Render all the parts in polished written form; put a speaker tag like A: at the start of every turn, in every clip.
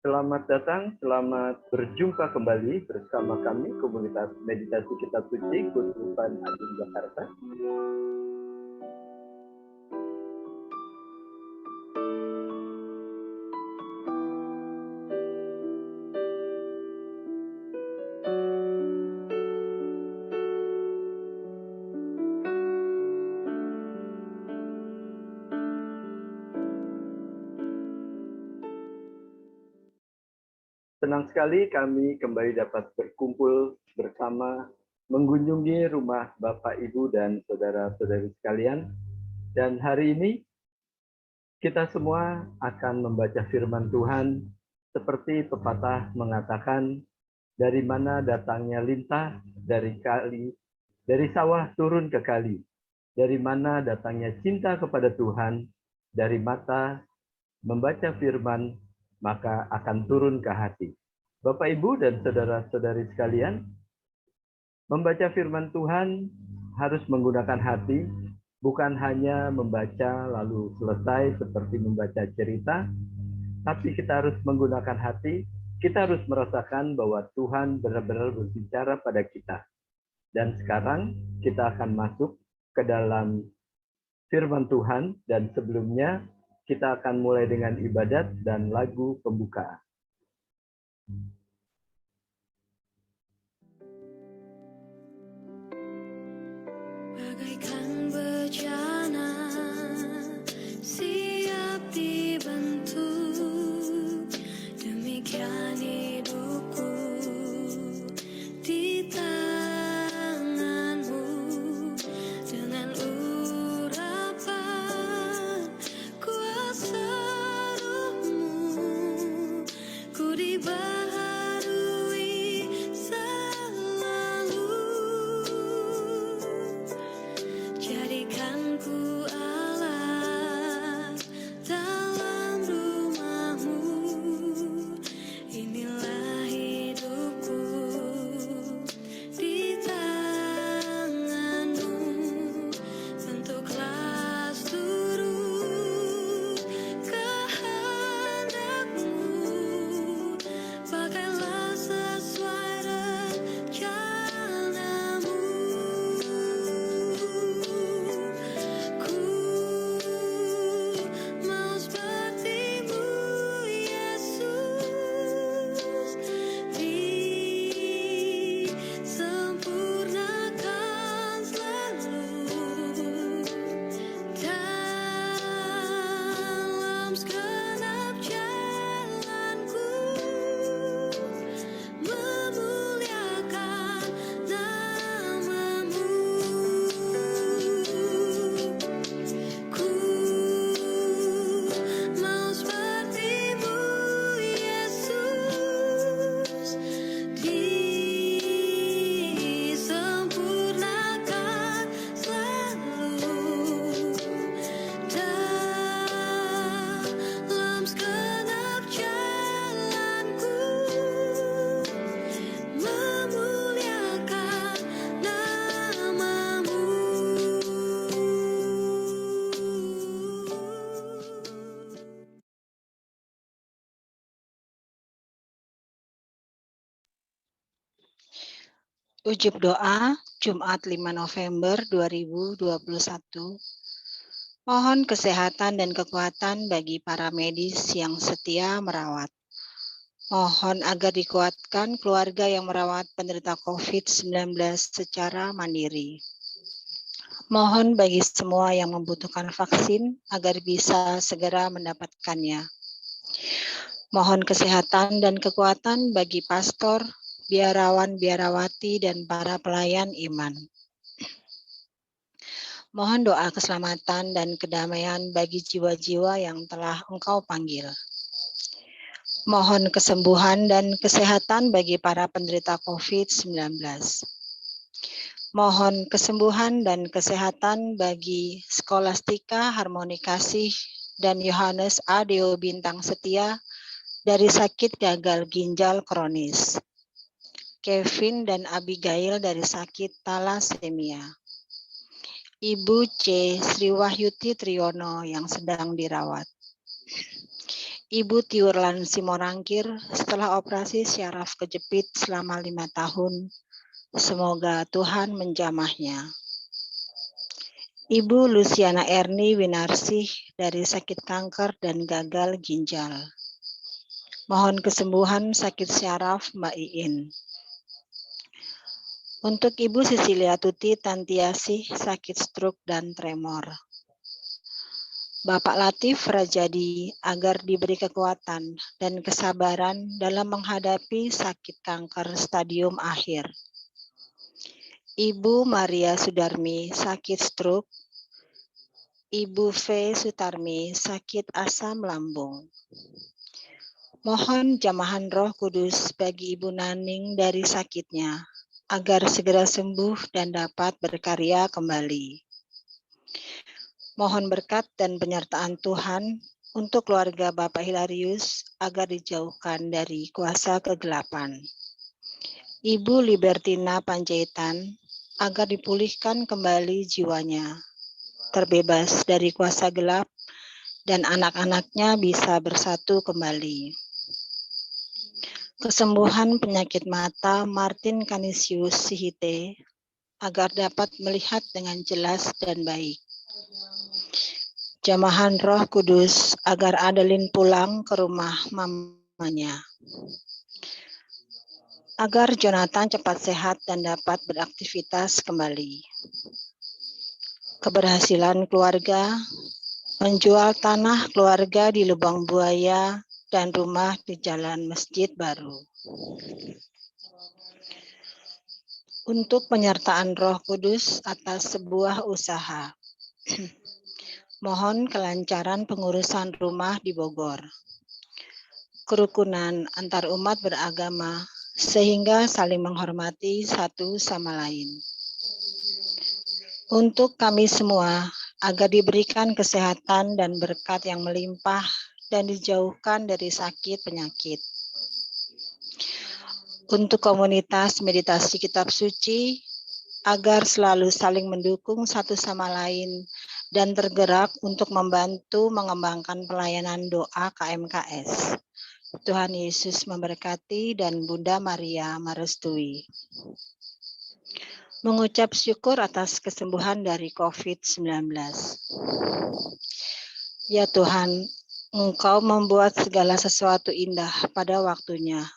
A: Selamat datang, selamat berjumpa kembali bersama kami, komunitas meditasi Kitab Suci Kutuban Agung Jakarta. Senang sekali kami kembali dapat berkumpul bersama, mengunjungi rumah Bapak, Ibu, dan saudara-saudari sekalian. Dan hari ini kita semua akan membaca firman Tuhan seperti pepatah mengatakan, dari mana datangnya lintah, dari sawah turun ke kali. Dari mana datangnya cinta kepada Tuhan, dari mata membaca firman, maka akan turun ke hati. Bapak, Ibu, dan saudara-saudari sekalian, membaca firman Tuhan harus menggunakan hati, bukan hanya membaca lalu selesai seperti membaca cerita, tapi kita harus menggunakan hati, kita harus merasakan bahwa Tuhan benar-benar berbicara pada kita. Dan sekarang kita akan masuk ke dalam firman Tuhan, dan sebelumnya kita akan mulai dengan ibadat dan lagu pembukaan.
B: Bagaikan bejana siap dibentuk, demikian hidupku di tanganmu. Dengan urapan kuasa Roh-Mu, ku dibaharui selalu. Jadikan ku Allah dalam rumah-Mu, inilah hidupku di tangan-Mu. Bentuklah seluruh kehendak-Mu, pakailah sesuai rencana-Mu. Ku mau seperti-Mu, Yesus, disempurnakan selalu dalam segenap jalanku, memuliakan nama-Mu. Ku mau seperti-Mu, Yesus, disempurnakan selalu dalam segenap jalanku, memuliakan nama-Mu.
C: Ujub doa Jumat 5 November 2021. Mohon kesehatan dan kekuatan bagi para medis yang setia merawat. Mohon agar dikuatkan keluarga yang merawat penderita COVID-19 secara mandiri. Mohon bagi semua yang membutuhkan vaksin agar bisa segera mendapatkannya. Mohon kesehatan dan kekuatan bagi pastor, biarawan-biarawati, dan para pelayan iman. Mohon doa keselamatan dan kedamaian bagi jiwa-jiwa yang telah Engkau panggil. Mohon kesembuhan dan kesehatan bagi para penderita COVID-19. Mohon kesembuhan dan kesehatan bagi Skolastika Harmoni Kasih dan Yohanes A. Deo Bintang Setia dari sakit gagal ginjal kronis. Kevin dan Abigail dari sakit talasemia. Ibu C. Sri Wahyuti Triyono yang sedang dirawat. Ibu Tiurlan Simorangkir setelah operasi syaraf kejepit selama 5 tahun. Semoga Tuhan menjamahnya. Ibu Luciana Erni Winarsih dari sakit kanker dan gagal ginjal. Mohon kesembuhan sakit syaraf Mbak Iin. Untuk Ibu Sisilia Tuti Tantiasih sakit stroke dan tremor. Bapak Latif Rajadi agar diberi kekuatan dan kesabaran dalam menghadapi sakit kanker stadium akhir. Ibu Maria Sudarmi sakit stroke. Ibu V. Sutarmi sakit asam lambung. Mohon jamahan Roh Kudus bagi Ibu Naning dari sakitnya, agar segera sembuh dan dapat berkarya kembali. Mohon berkat dan penyertaan Tuhan untuk keluarga Bapak Hilarius agar dijauhkan dari kuasa kegelapan. Ibu Libertina Panjaitan agar dipulihkan kembali jiwanya, terbebas dari kuasa gelap dan anak-anaknya bisa bersatu kembali. Kesembuhan penyakit mata Martin Canisius Sihite agar dapat melihat dengan jelas dan baik. Jamahan Roh Kudus agar Adeline pulang ke rumah mamanya. Agar Jonathan cepat sehat dan dapat beraktivitas kembali. Keberhasilan keluarga, menjual tanah keluarga di Lubang Buaya dan rumah di Jalan Masjid Baru. Untuk penyertaan Roh Kudus atas sebuah usaha. Mohon kelancaran pengurusan rumah di Bogor. Kerukunan antar umat beragama sehingga saling menghormati satu sama lain. Untuk kami semua agar diberikan kesehatan dan berkat yang melimpah dan dijauhkan dari sakit penyakit. Untuk komunitas meditasi kitab suci agar selalu saling mendukung satu sama lain dan tergerak untuk membantu mengembangkan pelayanan doa KMKS. Tuhan Yesus memberkati dan Bunda Maria merestui. Mengucap syukur atas kesembuhan dari COVID-19. Ya Tuhan, Engkau membuat segala sesuatu indah pada waktunya,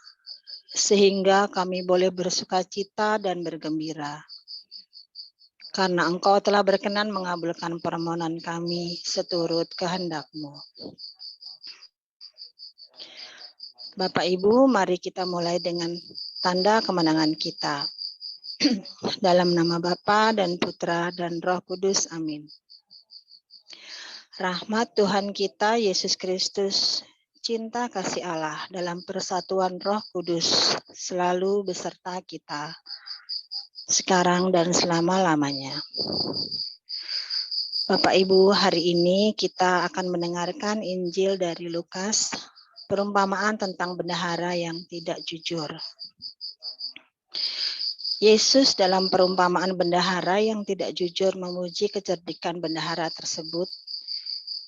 C: sehingga kami boleh bersukacita dan bergembira. Karena Engkau telah berkenan mengabulkan permohonan kami seturut kehendak-Mu. Bapak Ibu, mari kita mulai dengan tanda kemenangan kita. Dalam nama Bapa dan Putra dan Roh Kudus, amin. Rahmat Tuhan kita, Yesus Kristus, cinta kasih Allah dalam persatuan Roh Kudus selalu beserta kita, sekarang dan selama-lamanya. Bapak Ibu, hari ini kita akan mendengarkan Injil dari Lukas, perumpamaan tentang bendahara yang tidak jujur. Yesus dalam perumpamaan bendahara yang tidak jujur memuji kecerdikan bendahara tersebut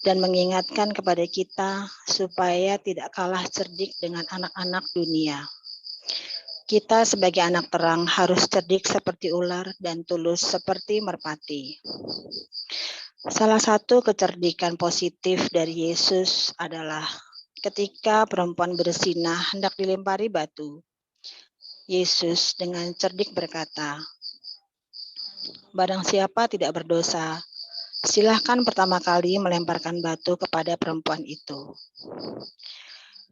C: dan mengingatkan kepada kita supaya tidak kalah cerdik dengan anak-anak dunia. Kita sebagai anak terang harus cerdik seperti ular dan tulus seperti merpati. Salah satu kecerdikan positif dari Yesus adalah ketika perempuan berzinah hendak dilempari batu. Yesus dengan cerdik berkata, "Barang siapa tidak berdosa, silahkan pertama kali melemparkan batu kepada perempuan itu."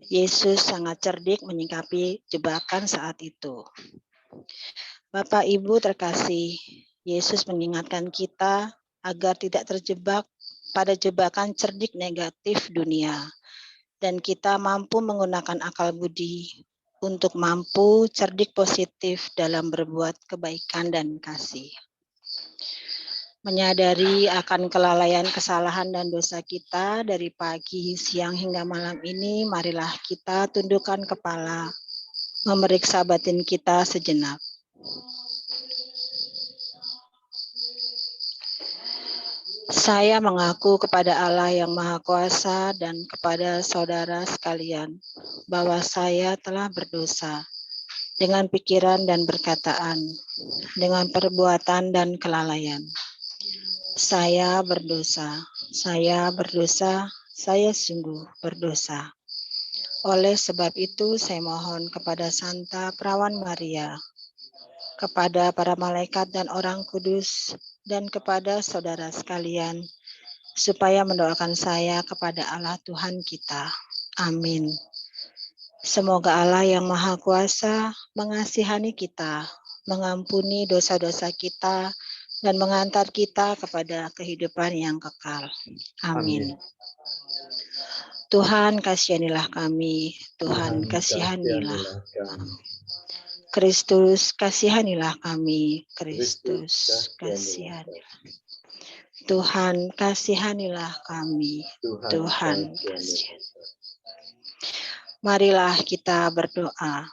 C: Yesus sangat cerdik menyikapi jebakan saat itu. Bapak Ibu terkasih, Yesus mengingatkan kita agar tidak terjebak pada jebakan cerdik negatif dunia, dan kita mampu menggunakan akal budi untuk mampu cerdik positif dalam berbuat kebaikan dan kasih. Menyadari akan kelalaian, kesalahan, dan dosa kita dari pagi, siang, hingga malam ini, marilah kita tundukkan kepala, memeriksa batin kita sejenak. Saya mengaku kepada Allah yang Maha Kuasa dan kepada saudara sekalian bahwa saya telah berdosa dengan pikiran dan perkataan, dengan perbuatan dan kelalaian. Saya berdosa, saya sungguh berdosa. Oleh sebab itu saya mohon kepada Santa Perawan Maria, kepada para malaikat dan orang kudus, dan kepada saudara sekalian, supaya mendoakan saya kepada Allah Tuhan kita. Amin. Semoga Allah yang Maha Kuasa mengasihani kita, mengampuni dosa-dosa kita, dan mengantar kita kepada kehidupan yang kekal. Amin. Tuhan kasihanilah kami, Tuhan kasihanilah.
A: kami.
C: Kristus kasihanilah kami, Kristus kasihanilah. Tuhan kasihanilah kami, Tuhan kasihanilah. Marilah kita berdoa.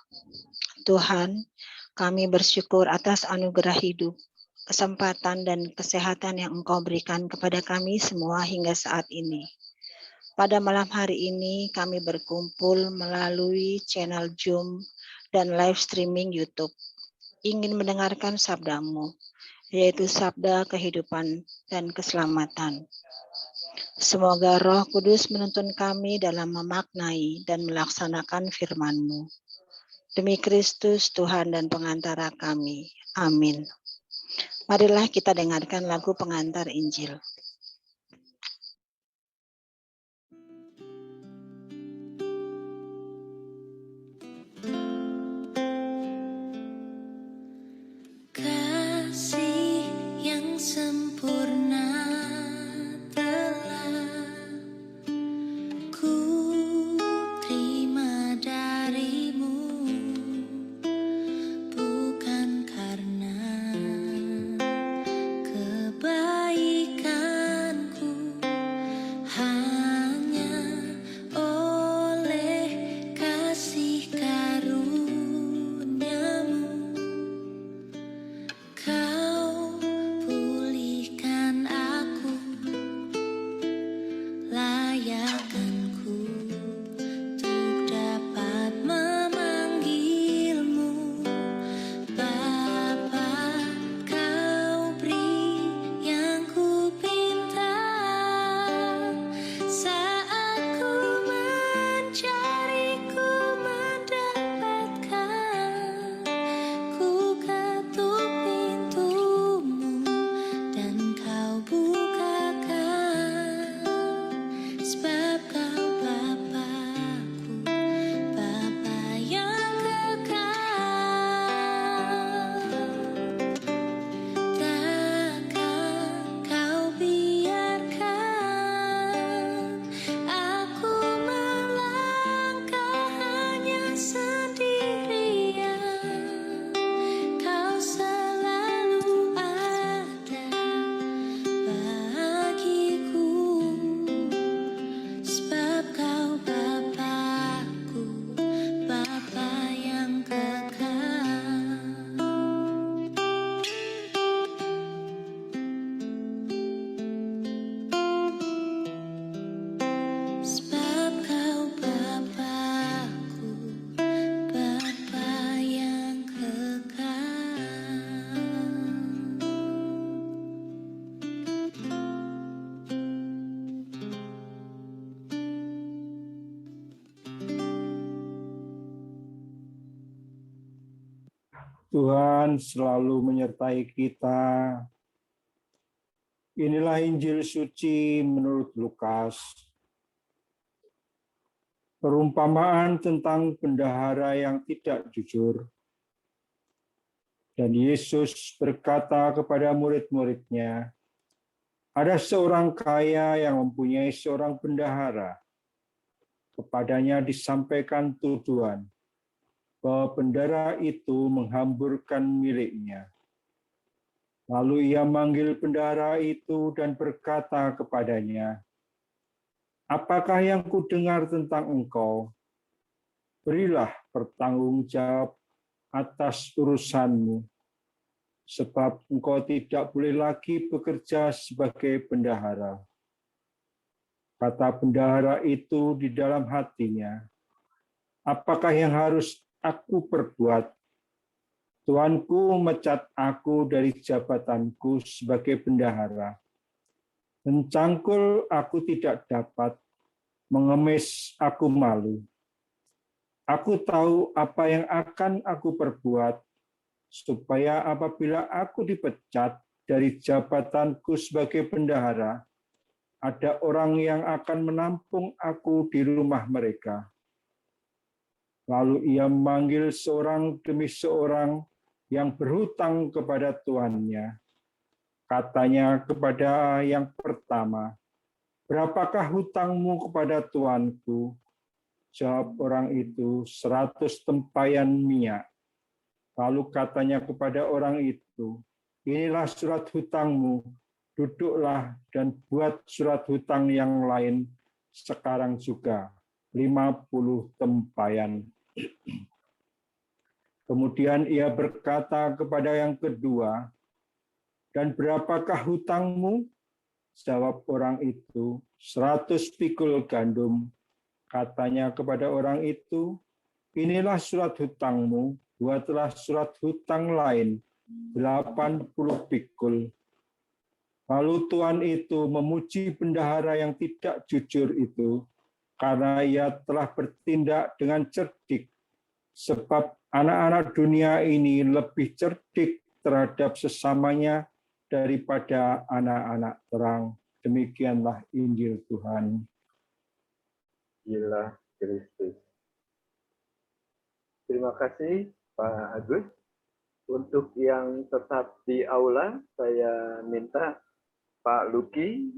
C: Tuhan, kami bersyukur atas anugerah hidup, kesempatan dan kesehatan yang Engkau berikan kepada kami semua hingga saat ini. Pada malam hari ini kami berkumpul melalui channel Zoom dan live streaming YouTube, ingin mendengarkan sabda-Mu, yaitu sabda kehidupan dan keselamatan. Semoga Roh Kudus menuntun kami dalam memaknai dan melaksanakan firman-Mu. Demi Kristus, Tuhan dan pengantara kami. Amin. Marilah kita dengarkan lagu pengantar Injil.
B: Kasih yang sempurna telah ku terima darimu, bukan karena kebaikanku, hanya oleh kasih karunia-Mu. Kau pulihkan aku, layakkanku untuk dapat memanggil-Mu Bapa. Kau beri yang ku pinta saat ku mencari, ku mendapatkan. Ku ketuk pintu-Mu dan Kau bukakan, sebab Kau Bapa-Ku, Bapa yang kekal. Takkan Kau biarkan aku melangkah hanya sendirian. Kau selalu ada bagiku, sebab Kau Bapa-Ku, Bapa yang kekal. Sebab Kau Bapa-Ku, Bapa yang kekal.
D: Tuhan selalu menyertai kita. Inilah Injil suci menurut Lukas. Perumpamaan tentang bendahara yang tidak jujur. Dan Yesus berkata kepada murid-muridnya, ada seorang kaya yang mempunyai seorang bendahara. Kepadanya disampaikan tuduhan bahwa bendahara itu menghamburkan miliknya. Lalu ia manggil bendahara itu dan berkata kepadanya, apakah yang kudengar tentang engkau? Berilah pertanggungjawab atas urusanmu. sebab engkau tidak boleh lagi bekerja sebagai bendahara. Kata bendahara itu di dalam hatinya, apakah yang harus aku perbuat? Tuanku mecat aku dari jabatanku sebagai bendahara. Mencangkul aku tidak dapat, mengemis aku malu. Aku tahu apa yang akan aku perbuat, supaya apabila aku dipecat dari jabatanku sebagai bendahara, ada orang yang akan menampung aku di rumah mereka. Lalu ia memanggil seorang demi seorang yang berhutang kepada tuannya. Katanya kepada yang pertama, "Berapakah hutangmu kepada tuanku?" Jawab orang itu, 100 tempayan minyak. Lalu katanya kepada orang itu, "Inilah surat hutangmu, duduklah dan buat surat hutang yang lain sekarang juga, 50 tempayan." Kemudian ia berkata kepada yang kedua, "Dan berapakah hutangmu?" Jawab orang itu, 100 pikul gandum. Katanya kepada orang itu, "Inilah surat hutangmu, buatlah surat hutang lain, 80 pikul." Lalu tuan itu memuji bendahara yang tidak jujur itu, karena ia telah bertindak dengan cerdik, sebab anak-anak dunia ini lebih cerdik terhadap sesamanya daripada anak-anak terang. Demikianlah Injil Tuhan.
A: Gila Kristus. Terima kasih Pak Agus. Untuk yang tetap di aula, saya minta Pak Luki,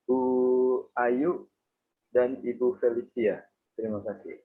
A: Bu Ayu, dan Ibu Felicia. Terima kasih.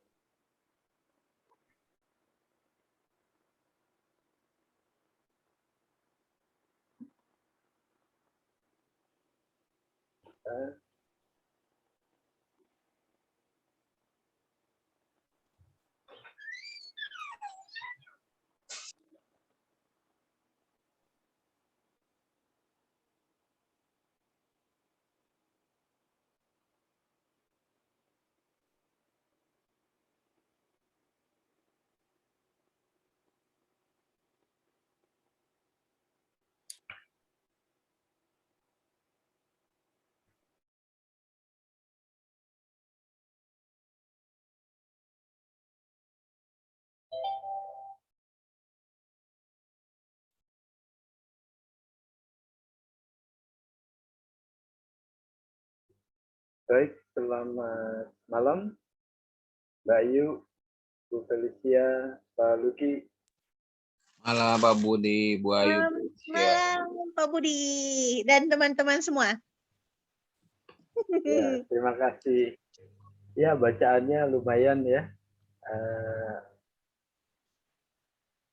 A: Baik, selamat malam, Mbak Ayu, Bu Felicia, Pak Luki.
E: Malam Pak Budi, Bu Ayu.
F: Malam Pak Budi dan teman-teman semua.
A: Ya, terima kasih. Ya, bacaannya lumayan ya.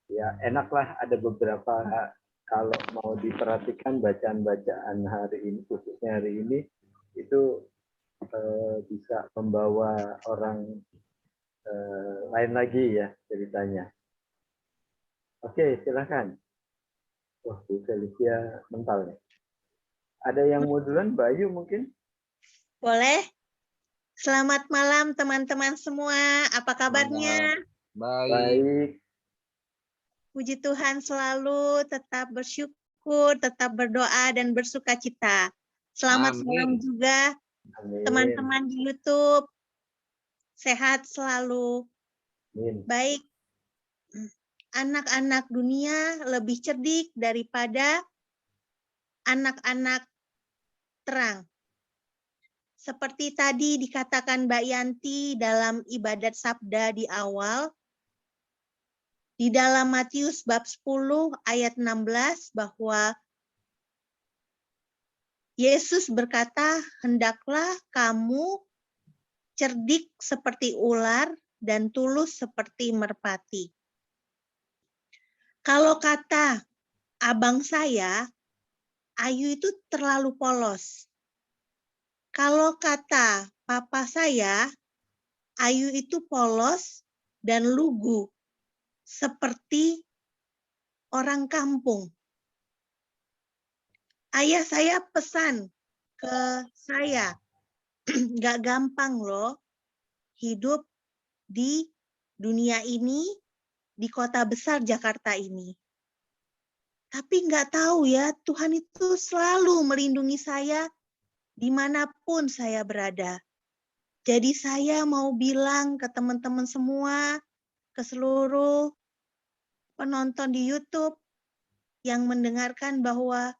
A: Ya, enaklah ada beberapa, kalau mau diperhatikan bacaan-bacaan hari ini, khususnya hari ini, itu bisa membawa orang lain lagi ya ceritanya. Oke, silakan. Wah, Bu Felicia mental nih. Ada yang mau duluan, Mbak Ayu mungkin?
F: Boleh. Selamat malam teman-teman semua. Apa kabarnya?
E: Baik.
A: Baik.
F: Puji Tuhan selalu, tetap bersyukur, tetap berdoa dan bersuka cita. Selamat malam juga
A: Amin.
F: teman-teman di YouTube. Sehat selalu.
A: Amin.
F: Baik. Anak-anak dunia lebih cerdik daripada anak-anak terang. Seperti tadi dikatakan Mbak Yanti dalam ibadat sabda di awal, di dalam Matius bab 10 ayat 16 bahwa Yesus berkata, "Hendaklah kamu cerdik seperti ular dan tulus seperti merpati." Kalau kata abang saya, Ayu itu terlalu polos. Kalau kata papa saya, Ayu itu polos dan lugu, seperti orang kampung. Ayah saya pesan ke saya, nggak gampang loh hidup di dunia ini, di kota besar Jakarta ini. Tapi nggak tahu ya, Tuhan itu selalu melindungi saya dimanapun saya berada. Jadi saya mau bilang ke teman-teman semua, ke seluruh penonton di YouTube yang mendengarkan bahwa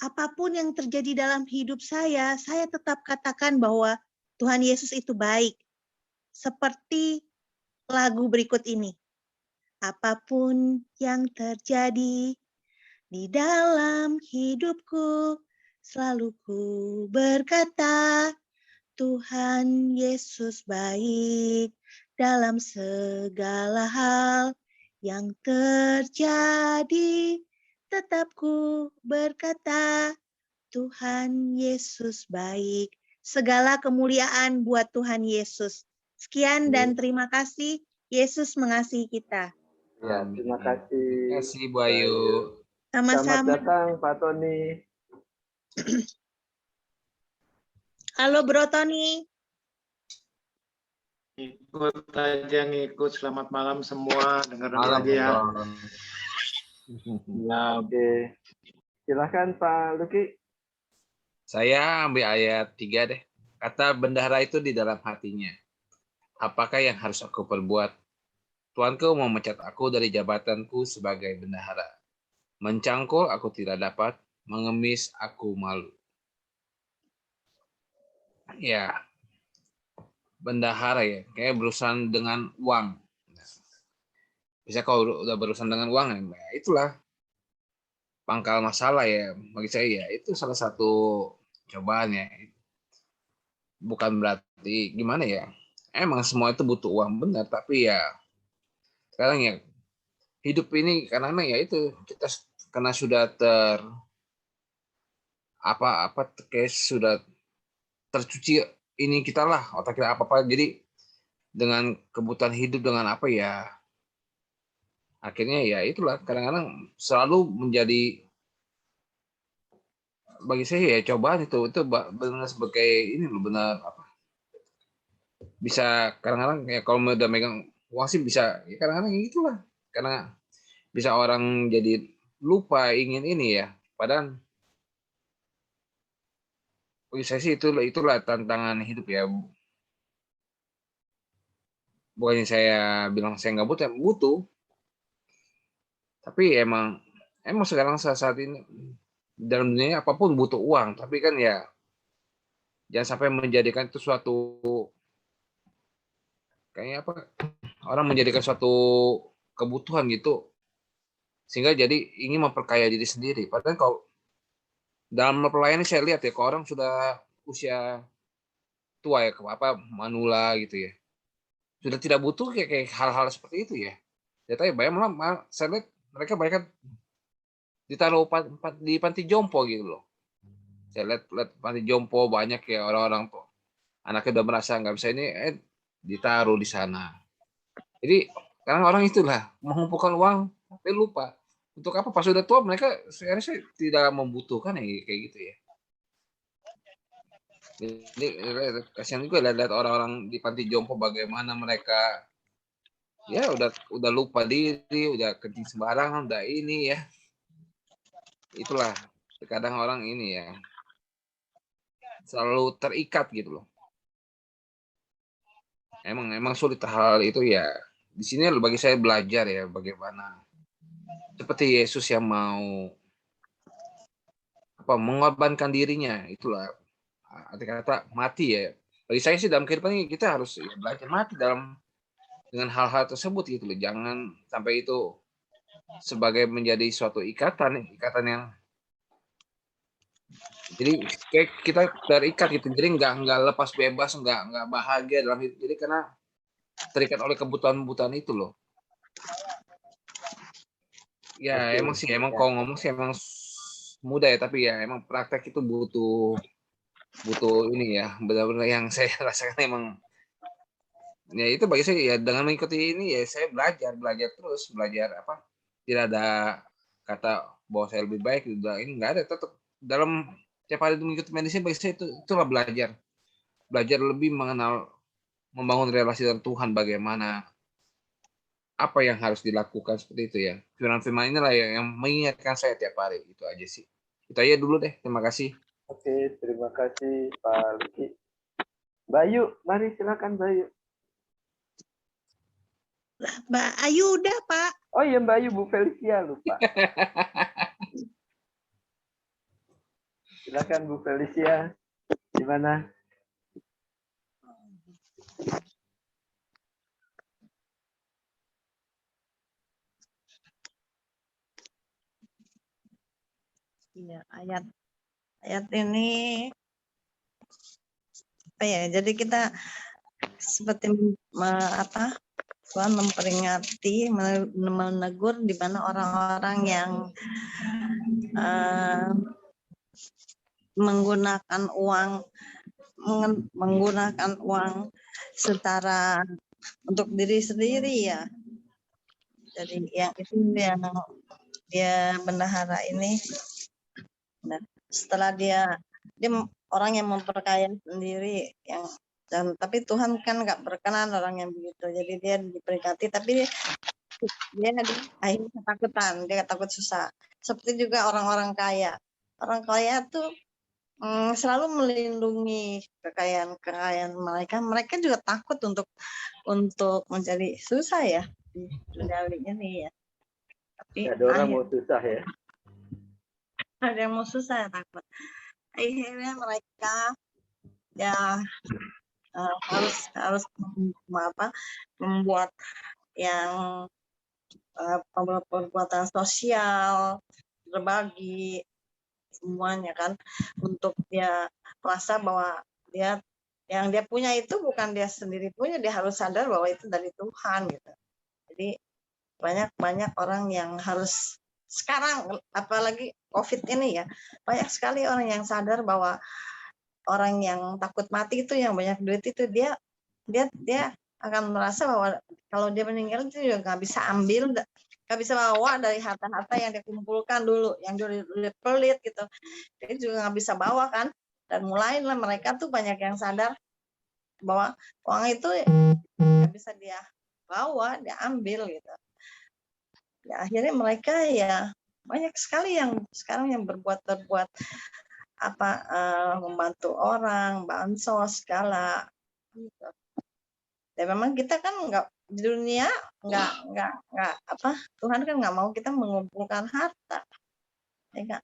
F: apapun yang terjadi dalam hidup saya tetap katakan bahwa Tuhan Yesus itu baik. Seperti lagu berikut ini. Apapun yang terjadi di dalam hidupku, selalu ku berkata, Tuhan Yesus baik dalam segala hal yang terjadi. Tetap ku berkata, Tuhan Yesus baik. Segala kemuliaan buat Tuhan Yesus. Sekian dan terima kasih. Yesus mengasihi kita.
A: Ya, terima kasih.
E: Terima kasih Bu Ayu.
A: Selamat
F: Sama-sama.
A: datang Pak Tony.
F: Halo Bro Tony.
G: Ikut aja ngikut. Selamat malam semua. Dengar
E: Malam
G: aja ya.
E: Bang.
G: Ya,
A: Oke. Silakan Pak Luki.
E: Saya ambil ayat 3 deh. Kata bendahara itu di dalam hatinya. Apakah yang harus aku perbuat? Tuanku memecat aku dari jabatanku sebagai bendahara. Mencangkul aku tidak dapat, mengemis aku malu. Ya, bendahara ya, kayak berurusan dengan uang. Bisa kalau udah berurusan dengan uang, ya itulah pangkal masalah ya. Bagi saya ya, itu salah satu cobaan ya. Bukan berarti gimana ya, emang semua itu butuh uang benar, tapi ya sekarang ya hidup ini karena ya itu kita karena sudah kayak sudah tercuci ini kita lah otak kita apa jadi dengan kebutuhan hidup dengan apa ya akhirnya ya itulah kadang-kadang selalu menjadi bagi saya ya cobaan itu benar sebagai ini loh benar apa bisa kadang-kadang ya kalau udah megang uang sih bisa ya kadang-kadang itulah karena bisa orang jadi lupa ingin ini ya padahal bagi saya sih itulah tantangan hidup ya bukannya saya bilang saya nggak butuh tapi emang sekarang saat ini dalam dunia apapun butuh uang tapi kan ya jangan sampai menjadikan itu suatu kayaknya apa orang menjadikan suatu kebutuhan gitu sehingga jadi ingin memperkaya diri sendiri padahal kalau dalam pelayanan saya lihat ya kalau orang sudah usia tua ya apa manula gitu ya sudah tidak butuh kayak hal-hal seperti itu ya tapi banyak malah saya lihat mereka banyak ditaruh di panti jompo gitu loh. Saya lihat panti jompo banyak ya orang-orang tuh anaknya udah merasa nggak bisa ini ditaruh di sana. Jadi karena orang itulah mengumpulkan uang tapi lupa untuk apa pas sudah tua mereka seharusnya tidak membutuhkan kayak gitu ya. Jadi kasihan juga lihat orang-orang di panti jompo bagaimana mereka ya udah lupa diri, udah kencing sembarangan, udah ini ya. Itulah kadang orang ini ya selalu terikat gitu loh. Emang sulit hal itu ya. Di sini bagi saya belajar ya bagaimana seperti Yesus yang mau mengorbankan dirinya itulah arti kata mati ya. Bagi saya sih dalam kehidupan ini kita harus ya, belajar mati dengan hal-hal tersebut gitu loh. Jangan sampai itu sebagai menjadi suatu ikatan yang jadi kayak kita terikat gitu jadi nggak lepas bebas nggak bahagia dalam hidup jadi karena terikat oleh kebutuhan itu loh ya emang kalau ngomong sih emang mudah ya tapi ya emang praktek itu butuh ini ya benar-benar yang saya rasakan emang ya itu bagi saya ya dengan mengikuti ini ya saya belajar terus belajar apa tidak ada kata bahwa saya lebih baik udah ini nggak ada tetap dalam tiap hari mengikuti medisi bagi saya itulah belajar lebih mengenal, membangun relasi dengan Tuhan, bagaimana, apa yang harus dilakukan seperti itu ya. Firman-firman inilah yang mengingatkan saya tiap hari. Itu aja sih. Itu aja dulu deh. Terima kasih.
A: Oke, terima kasih Pak Luki. Bayu, mari silakan Bayu.
F: Mbak Ayu udah, Pak.
A: Oh iya Mbak Ayu, Bu Felicia lupa. Silakan Bu Felicia. Gimana?
H: Iya, ayat ini apa ya? Jadi kita seperti Tuhan memperingati, menegur di mana orang-orang yang menggunakan uang secara untuk diri sendiri ya. Jadi yang itu yang dia bendahara ini. Nah, setelah dia orang yang memperkaya sendiri tapi Tuhan kan nggak berkenan orang yang begitu. Jadi dia diperingati tapi dia akhirnya ketakutan, dia takut susah. Seperti juga orang-orang kaya. Orang kaya tuh selalu melindungi kekayaan mereka. Mereka juga takut untuk mencari susah ya di dunia ini ya. Tapi
A: ada orang mau susah ya.
H: Ada yang mau susah ya takut. Akhirnya mereka ya harus membuat yang perbuatan sosial, berbagi semuanya kan, untuk dia merasa bahwa yang dia punya itu bukan dia sendiri punya, dia harus sadar bahwa itu dari Tuhan gitu. Jadi banyak orang yang harus sekarang, apalagi COVID ini ya, banyak sekali orang yang sadar bahwa orang yang takut mati itu, yang banyak duit itu, dia akan merasa bahwa kalau dia meninggal itu juga nggak bisa ambil, nggak bisa bawa dari harta-harta yang dia kumpulkan dulu, yang dia pelit gitu, dia juga nggak bisa bawa kan. Dan mulailah mereka tuh banyak yang sadar bahwa uang itu nggak bisa dia bawa, dia ambil gitu. Ya, akhirnya mereka ya banyak sekali yang sekarang yang berbuat membantu orang, bansos segala gitu. Dan memang kita kan nggak di dunia nggak Tuhan kan nggak mau kita mengumpulkan harta, ya nggak?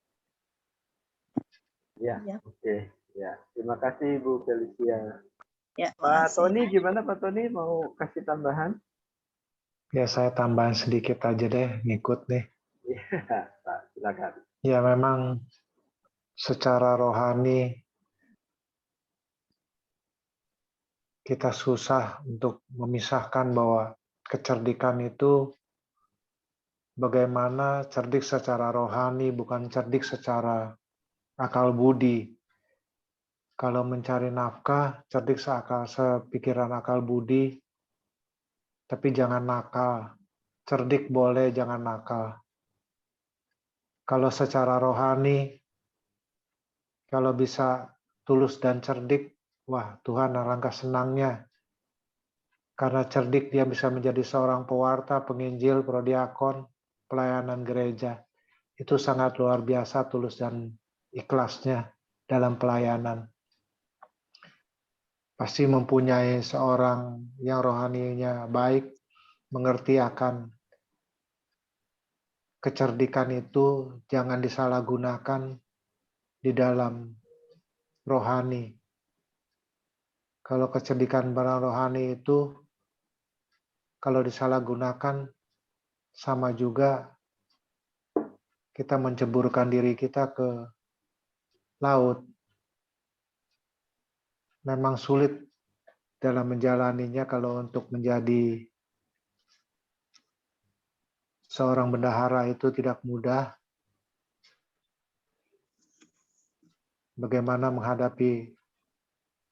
A: Ya. Oke. Ya, terima kasih Bu Felicia.
H: Ya,
A: Pak Tony gimana Pak Tony, mau kasih tambahan?
I: Ya, saya tambahan sedikit aja deh, ngikut deh.
A: Ya, Pak, silakan.
I: Ya, memang secara rohani kita susah untuk memisahkan bahwa kecerdikan itu bagaimana cerdik secara rohani, bukan cerdik secara akal budi. Kalau mencari nafkah, cerdik sepikiran akal budi, tapi jangan nakal. Cerdik boleh, jangan nakal. Kalau secara rohani, kalau bisa tulus dan cerdik, wah Tuhan alangkah senangnya. Karena cerdik dia bisa menjadi seorang pewarta, penginjil, prodiakon, pelayanan gereja. Itu sangat luar biasa tulus dan ikhlasnya dalam pelayanan. Pasti mempunyai seorang yang rohaninya baik, mengerti akan kecerdikan itu, jangan disalahgunakan di dalam rohani. Kalau kecerdikan barang rohani itu, kalau disalahgunakan, sama juga kita menceburkan diri kita ke laut. Memang sulit dalam menjalaninya kalau untuk menjadi seorang bendahara itu tidak mudah. Bagaimana menghadapi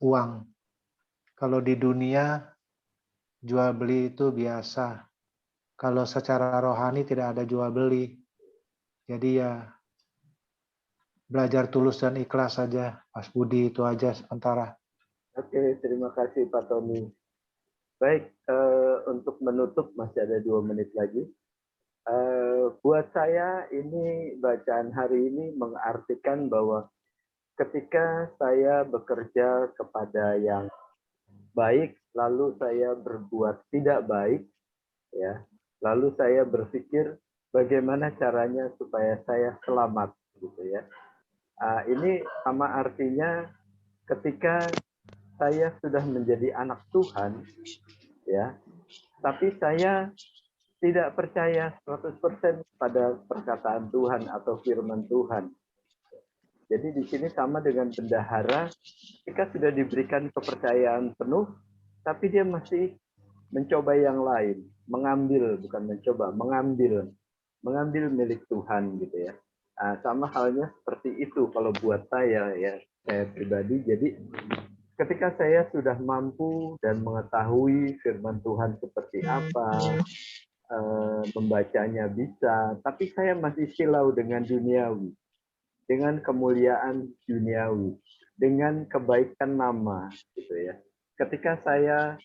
I: uang. Kalau di dunia, jual beli itu biasa. Kalau secara rohani tidak ada jual beli. Jadi ya belajar tulus dan ikhlas saja, Mas Budi, itu aja sementara.
A: Oke, terima kasih Pak Tony. Baik, untuk menutup masih ada 2 menit lagi. Buat saya ini bacaan hari ini mengartikan bahwa ketika saya bekerja kepada yang baik, lalu saya berbuat tidak baik, ya, lalu saya berpikir bagaimana caranya supaya saya selamat, gitu ya. Ini sama artinya ketika saya sudah menjadi anak Tuhan, ya, tapi saya tidak percaya 100% pada perkataan Tuhan atau firman Tuhan. Jadi di sini sama dengan bendahara, ketika sudah diberikan kepercayaan penuh, tapi dia masih mencoba yang lain, mengambil, bukan mencoba, mengambil milik Tuhan, gitu ya. Sama halnya seperti itu kalau buat saya, ya, saya pribadi. Jadi ketika saya sudah mampu dan mengetahui firman Tuhan seperti apa, membacanya bisa, tapi saya masih silau dengan duniawi, dengan kemuliaan duniawi, dengan kebaikan nama, gitu ya. Ketika saya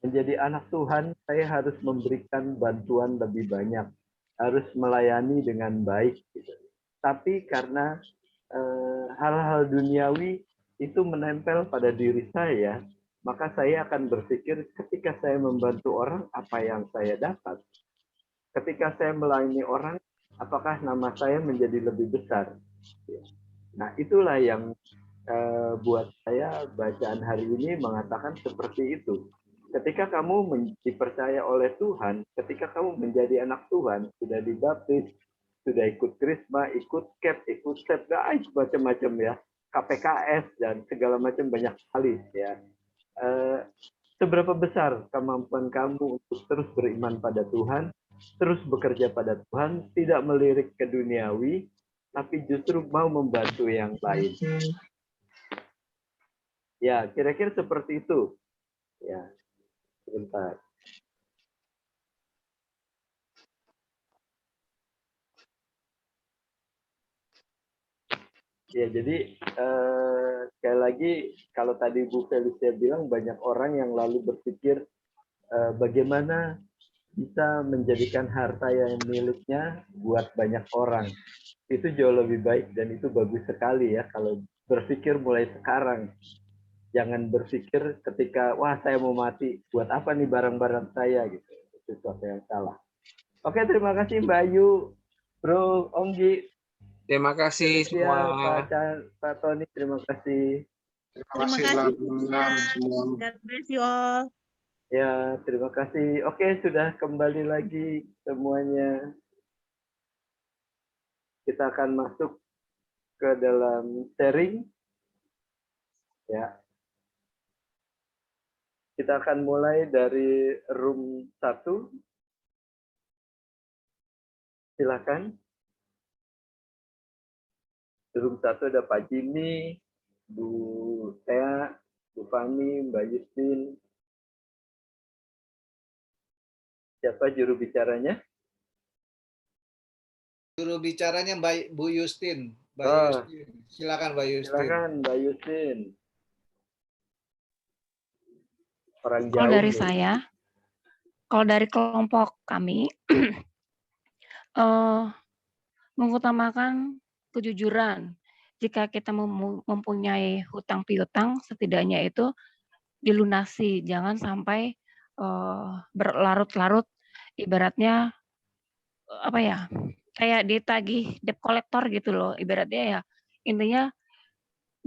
A: menjadi anak Tuhan, saya harus memberikan bantuan lebih banyak, harus melayani dengan baik, gitu. Tapi karena hal-hal duniawi itu menempel pada diri saya, maka saya akan berpikir ketika saya membantu orang, apa yang saya dapat? Ketika saya melayani orang, apakah nama saya menjadi lebih besar? Nah, itulah yang buat saya bacaan hari ini mengatakan seperti itu. Ketika kamu dipercaya oleh Tuhan, ketika kamu menjadi anak Tuhan, sudah dibaptis, sudah ikut krisma, ikut CAP, ikut SEP, guys, macam-macam ya, KPKS dan segala macam banyak sekali ya. Seberapa besar kemampuan kamu untuk terus beriman pada Tuhan, terus bekerja pada Tuhan, tidak melirik ke duniawi, tapi justru mau membantu yang lain. Ya, kira-kira seperti itu. Ya, sebentar. Ya, jadi sekali lagi, kalau tadi Bu Felicia bilang banyak orang yang lalu berpikir bagaimana bisa menjadikan harta yang miliknya buat banyak orang. Itu jauh lebih baik dan itu bagus sekali ya kalau berpikir mulai sekarang. Jangan berpikir ketika, wah saya mau mati, buat apa nih barang-barang saya gitu. Itu sesuatu yang salah. Oke, terima kasih Mbak Ayu, Bro Onggi.
E: Terima kasih semua.
A: Pak Tony, terima kasih.
G: Terima kasih semua.
F: God bless you all.
A: Ya, terima kasih. Oke, sudah kembali lagi semuanya. Kita akan masuk ke dalam sharing. Ya. Kita akan mulai dari room 1. Silakan. Di room 1 ada Pak Jimmy, Bu Tea, Bu Fani, Mbak Yustin. Siapa juru bicaranya?
E: Juru bicaranya Mbak Bu Yustin. Yustin. Silakan Mbak Yustin.
A: Silakan Mbak Yustin. Orang jauh.
J: Kalau dari saya, kalau dari kelompok kami, mengutamakan kejujuran. Jika kita mempunyai hutang piutang, setidaknya itu dilunasi. Jangan sampai berlarut-larut, ibaratnya apa ya, kayak ditagih debt collector gitu loh. Ibaratnya ya, intinya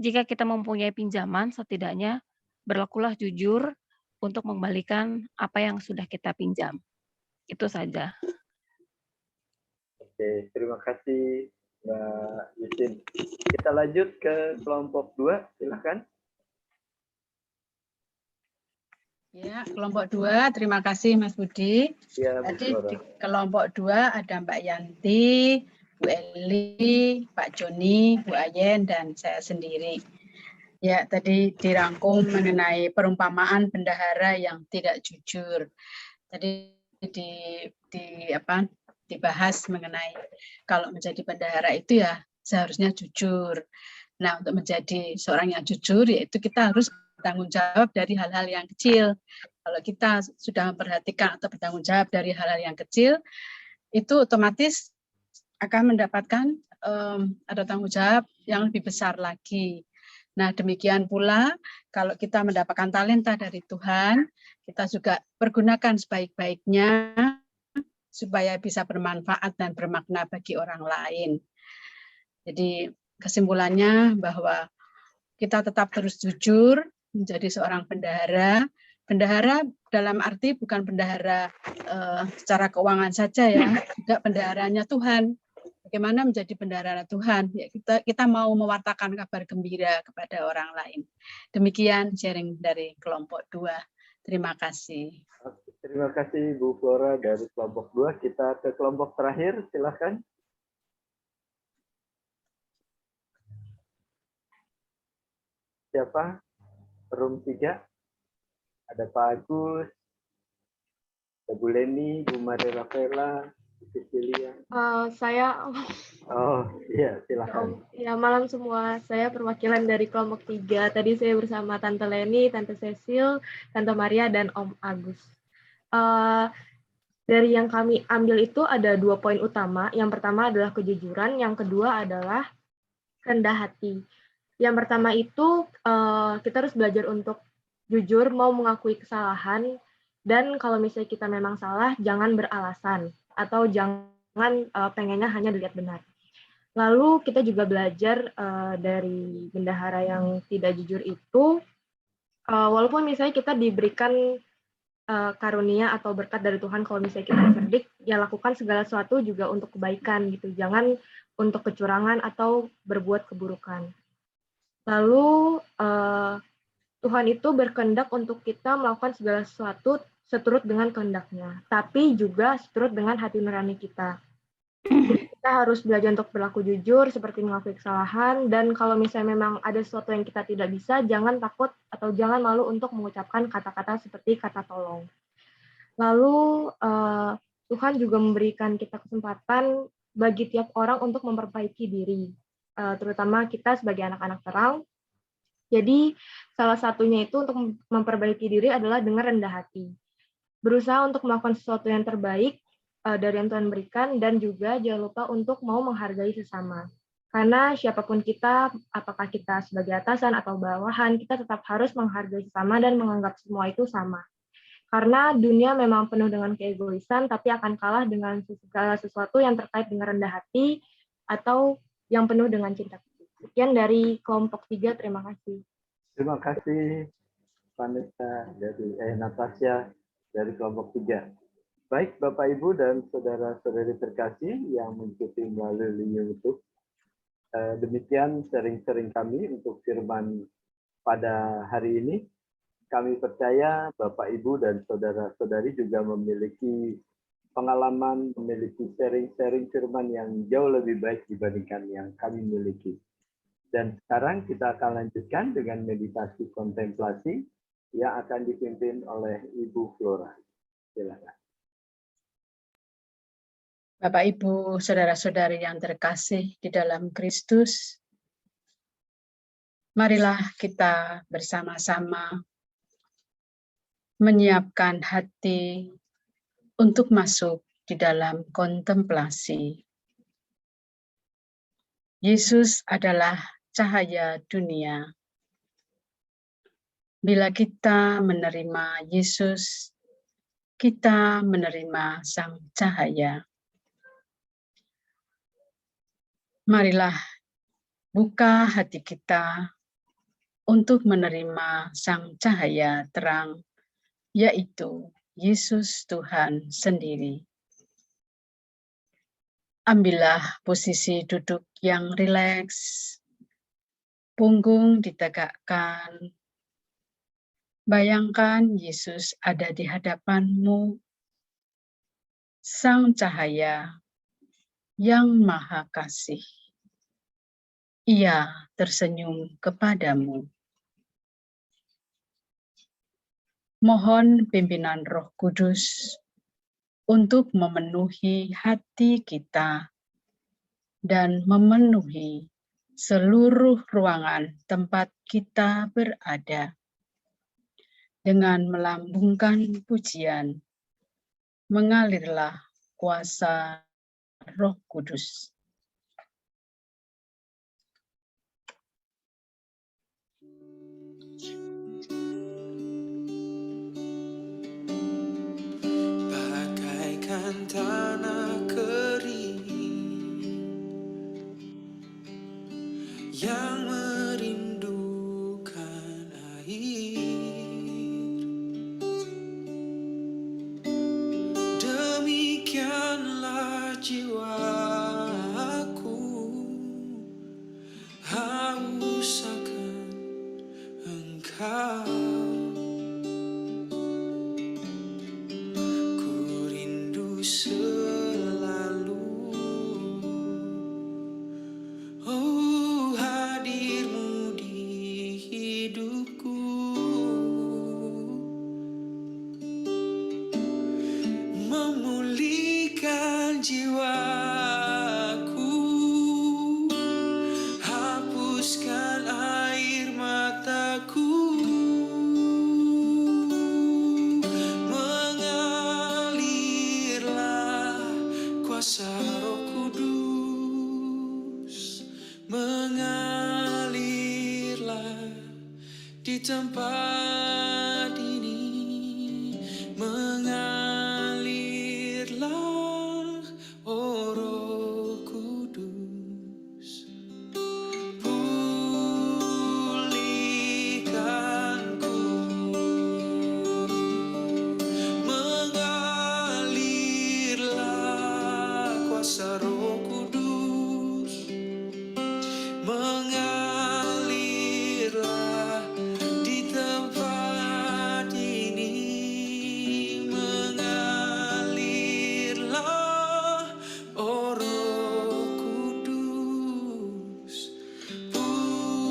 J: jika kita mempunyai pinjaman, setidaknya berlakulah jujur untuk mengembalikan apa yang sudah kita pinjam. Itu saja.
A: Oke, terima kasih Mbak Yustin. Kita lanjut ke kelompok 2, silakan.
K: Ya, kelompok 2, terima kasih Mas Budi.
A: Ya,
K: Tadi di kelompok 2 ada Mbak Yanti, Bu Eli, Pak Joni, Bu Ayen, dan saya sendiri. Ya, tadi dirangkum mengenai perumpamaan bendahara yang tidak jujur. Tadi dibahas mengenai kalau menjadi bendahara itu ya seharusnya jujur. Nah, untuk menjadi seorang yang jujur, yaitu kita harus bertanggung jawab dari hal-hal yang kecil. Kalau kita sudah memperhatikan atau bertanggung jawab dari hal-hal yang kecil, itu otomatis akan mendapatkan ada tanggung jawab yang lebih besar lagi. Nah, demikian pula kalau kita mendapatkan talenta dari Tuhan, kita juga pergunakan sebaik-baiknya supaya bisa bermanfaat dan bermakna bagi orang lain. Jadi kesimpulannya bahwa kita tetap terus jujur menjadi seorang bendahara. Bendahara dalam arti bukan bendahara secara keuangan saja ya, juga bendaharanya Tuhan. Bagaimana menjadi bendahara Tuhan? Ya, kita mau mewartakan kabar gembira kepada orang lain. Demikian sharing dari kelompok 2. Terima kasih.
A: Terima kasih Bu Flora dari kelompok 2. Kita ke kelompok terakhir, silahkan. Siapa? Room 3. Ada Pak Agus, ada Bu Leni, Bu Maria Rafaela, Bu Cecilia.
L: Saya
A: Oh iya, silakan.
L: ya malam semua. Saya perwakilan dari kelompok 3. Tadi saya bersama Tante Leni, Tante Cecil, Tante Maria, dan Om Agus. Dari yang kami ambil itu ada 2 poin utama. Yang pertama adalah kejujuran, yang kedua adalah rendah hati. Yang pertama itu kita harus belajar untuk jujur, mau mengakui kesalahan, dan kalau misalnya kita memang salah, jangan beralasan atau jangan pengennya hanya dilihat benar. Lalu kita juga belajar dari bendahara yang tidak jujur itu, walaupun misalnya kita diberikan karunia atau berkat dari Tuhan, kalau misalnya kita cerdik, ya lakukan segala sesuatu juga untuk kebaikan gitu, jangan untuk kecurangan atau berbuat keburukan. Lalu Tuhan itu berkehendak untuk kita melakukan segala sesuatu seturut dengan kehendaknya, tapi juga seturut dengan hati nurani kita. Kita harus belajar untuk berlaku jujur, seperti mengakui kesalahan, dan kalau misalnya memang ada sesuatu yang kita tidak bisa, jangan takut atau jangan malu untuk mengucapkan kata-kata seperti kata tolong. Lalu Tuhan juga memberikan kita kesempatan bagi tiap orang untuk memperbaiki diri, terutama kita sebagai anak-anak terang. Jadi salah satunya itu untuk memperbaiki diri adalah dengan rendah hati. Berusaha untuk melakukan sesuatu yang terbaik dari yang Tuhan berikan, dan juga jangan lupa untuk mau menghargai sesama. Karena siapapun kita, apakah kita sebagai atasan atau bawahan, kita tetap harus menghargai sesama dan menganggap semua itu sama. Karena dunia memang penuh dengan keegoisan, tapi akan kalah dengan segala sesuatu yang terkait dengan rendah hati atau yang penuh dengan cinta. Sekian dari kelompok 3, terima kasih.
A: Terima kasih Vanessa dari Natasha dari kelompok 3. Baik Bapak Ibu dan saudara-saudari terkasih yang mengikuti melalui YouTube. Demikian sharing-sharing kami untuk firman pada hari ini. Kami percaya Bapak Ibu dan saudara-saudari juga memiliki pengalaman, memiliki sharing-sharing firman yang jauh lebih baik dibandingkan yang kami miliki. Dan sekarang kita akan lanjutkan dengan meditasi kontemplasi yang akan dipimpin oleh Ibu Flora. Silakan.
K: Bapak, Ibu, saudara-saudari yang terkasih di dalam Kristus, marilah kita bersama-sama menyiapkan hati untuk masuk di dalam kontemplasi. Yesus adalah cahaya dunia. Bila kita menerima Yesus, kita menerima Sang Cahaya. Marilah buka hati kita untuk menerima Sang Cahaya terang, yaitu Yesus Tuhan sendiri. Ambillah posisi duduk yang rileks, punggung ditegakkan. Bayangkan Yesus ada di hadapanmu, Sang Cahaya yang Maha Kasih. Ia tersenyum kepadamu. Mohon pimpinan Roh Kudus untuk memenuhi hati kita dan memenuhi seluruh ruangan tempat kita berada. Dengan melambungkan pujian, mengalirlah kuasa Roh Kudus.
M: Bagaikan tanah kering yang merindukan air, demikianlah jiwaku haus akan Engkau. Ku rindu selalu hadirmu di hidupku, memulihkan jiwaku, hapuskan air mataku, mengalirlah kuasa Roh Kudus, mengalirlah di tempat ini, mengalirlah, oh Roh Kudus, pulihkanku, mengalirlah kuasa Roh Kudus, mengalirlah di tempat ini, mengalirlah, oh Roh Kudus, pulihkanku,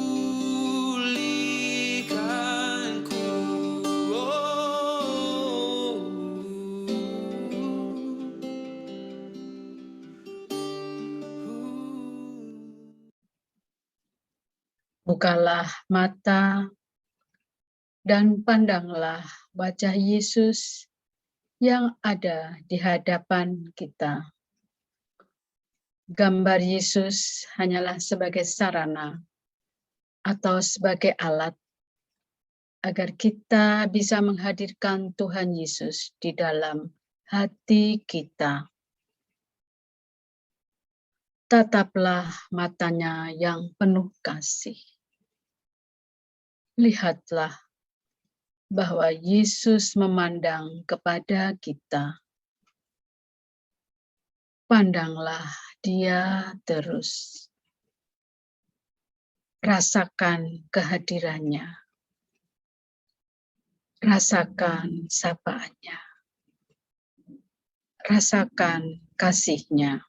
K: Bukalah mata dan pandanglah wajah Yesus yang ada di hadapan kita. Gambar Yesus hanyalah sebagai sarana atau sebagai alat agar kita bisa menghadirkan Tuhan Yesus di dalam hati kita. Tataplah matanya yang penuh kasih. Lihatlah bahwa Yesus memandang kepada kita. Pandanglah Dia terus. Rasakan kehadirannya. Rasakan sapaannya. Rasakan kasih-Nya.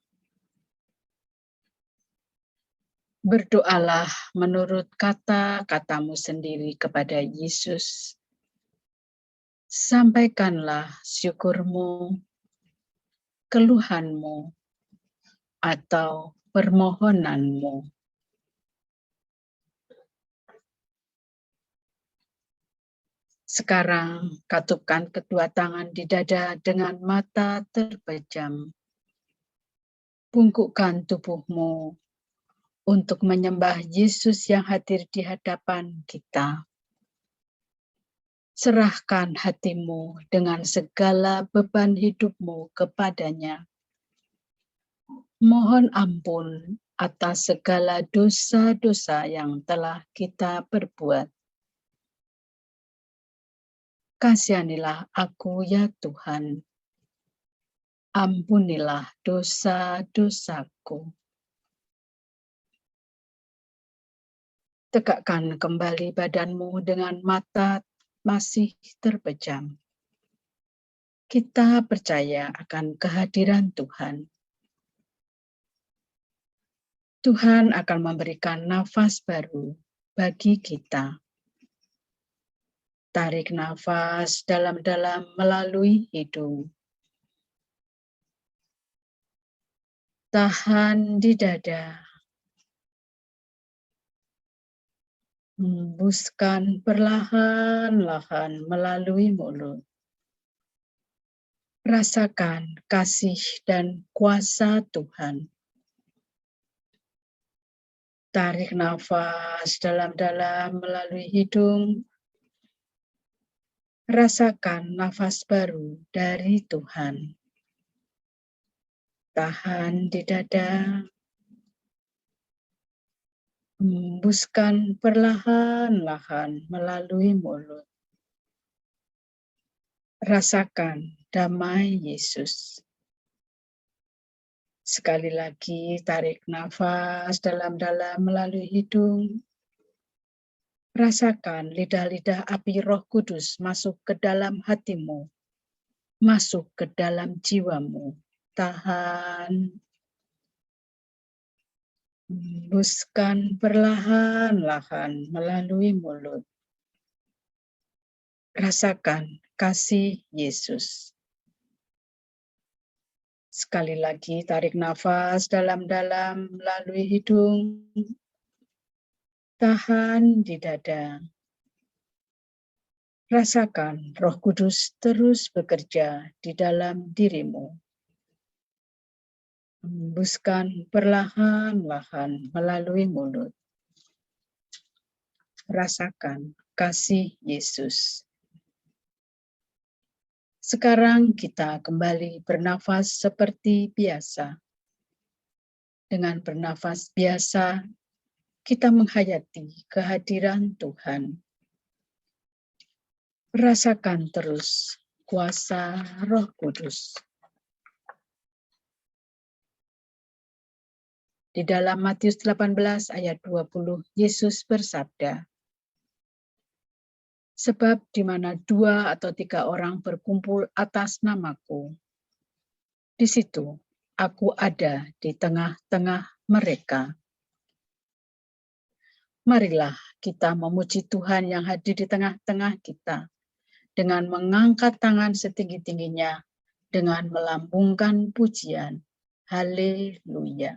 K: Berdoalah menurut kata-katamu sendiri kepada Yesus. Sampaikanlah syukurmu, keluhanmu, atau permohonanmu. Sekarang katupkan kedua tangan di dada dengan mata terpejam. Bungkukkan tubuhmu untuk menyembah Yesus yang hadir di hadapan kita. Serahkan hatimu dengan segala beban hidupmu kepadanya. Mohon ampun atas segala dosa-dosa yang telah kita perbuat. Kasihanilah aku ya Tuhan. Ampunilah dosa-dosaku. Tegakkan kembali badanmu dengan mata masih terpejam. Kita percaya akan kehadiran Tuhan. Tuhan akan memberikan nafas baru bagi kita. Tarik nafas dalam-dalam melalui hidung. Tahan di dada. Hembuskan perlahan-lahan melalui mulut. Rasakan kasih dan kuasa Tuhan. Tarik nafas dalam-dalam melalui hidung. Rasakan nafas baru dari Tuhan. Tahan di dada. Hembuskan perlahan-lahan melalui mulut. Rasakan damai Yesus. Sekali lagi tarik nafas dalam-dalam melalui hidung. Rasakan lidah-lidah api Roh Kudus masuk ke dalam hatimu, masuk ke dalam jiwamu. Tahan. Hembuskan perlahan-lahan melalui mulut. Rasakan kasih Yesus. Sekali lagi tarik nafas dalam-dalam melalui hidung. Tahan di dada. Rasakan Roh Kudus terus bekerja di dalam dirimu. Hembuskan perlahan-lahan melalui mulut. Rasakan kasih Yesus. Sekarang kita kembali bernafas seperti biasa. Dengan bernafas biasa, kita menghayati kehadiran Tuhan. Rasakan terus kuasa Roh Kudus. Di dalam Matius 18 ayat 20, Yesus bersabda, sebab di mana 2 atau 3 orang berkumpul atas namaku, di situ aku ada di tengah-tengah mereka. Marilah kita memuji Tuhan yang hadir di tengah-tengah kita, dengan mengangkat tangan setinggi-tingginya, dengan melambungkan pujian. Haleluya.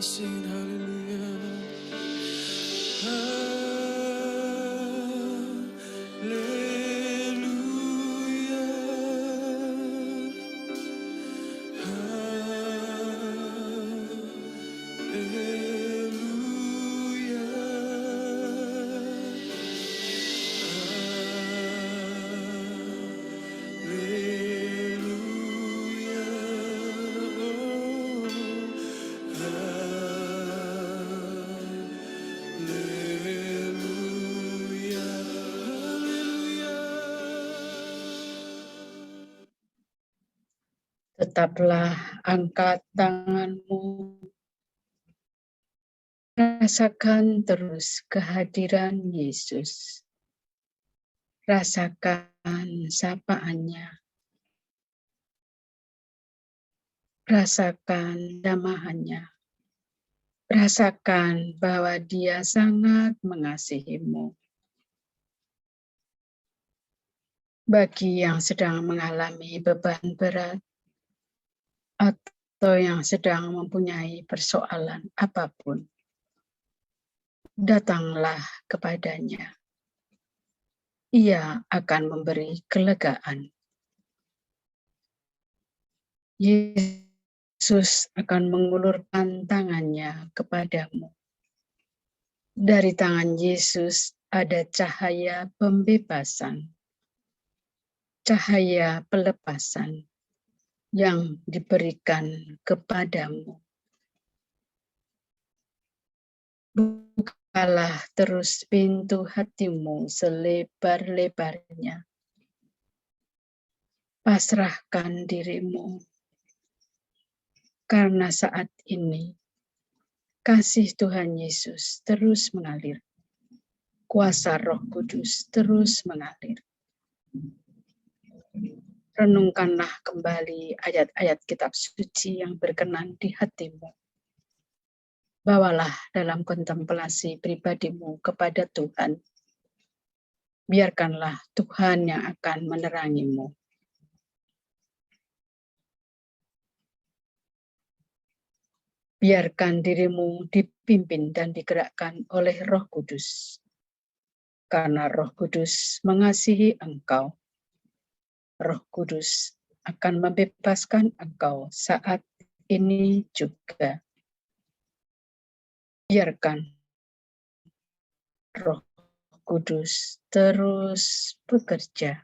M: Sing
K: Tetaplah angkat tanganmu. Rasakan terus kehadiran Yesus. Rasakan sapaannya. Rasakan jamahannya. Rasakan bahwa Dia sangat mengasihimu. Bagi yang sedang mengalami beban berat, atau yang sedang mempunyai persoalan apapun, datanglah kepadanya. Ia akan memberi kelegaan. Yesus akan mengulurkan tangannya kepadamu. Dari tangan Yesus ada cahaya pembebasan, cahaya pelepasan yang diberikan kepadamu. Bukalah terus pintu hatimu selebar-lebarnya. Pasrahkan dirimu, karena saat ini kasih Tuhan Yesus terus mengalir. Kuasa Roh Kudus terus mengalir. Renungkanlah kembali ayat-ayat kitab suci yang berkenan di hatimu. Bawalah dalam kontemplasi pribadimu kepada Tuhan. Biarkanlah Tuhan yang akan menerangimu. Biarkan dirimu dipimpin dan digerakkan oleh Roh Kudus. Karena Roh Kudus mengasihi engkau. Roh Kudus akan membebaskan engkau saat ini juga. Biarkan Roh Kudus terus bekerja.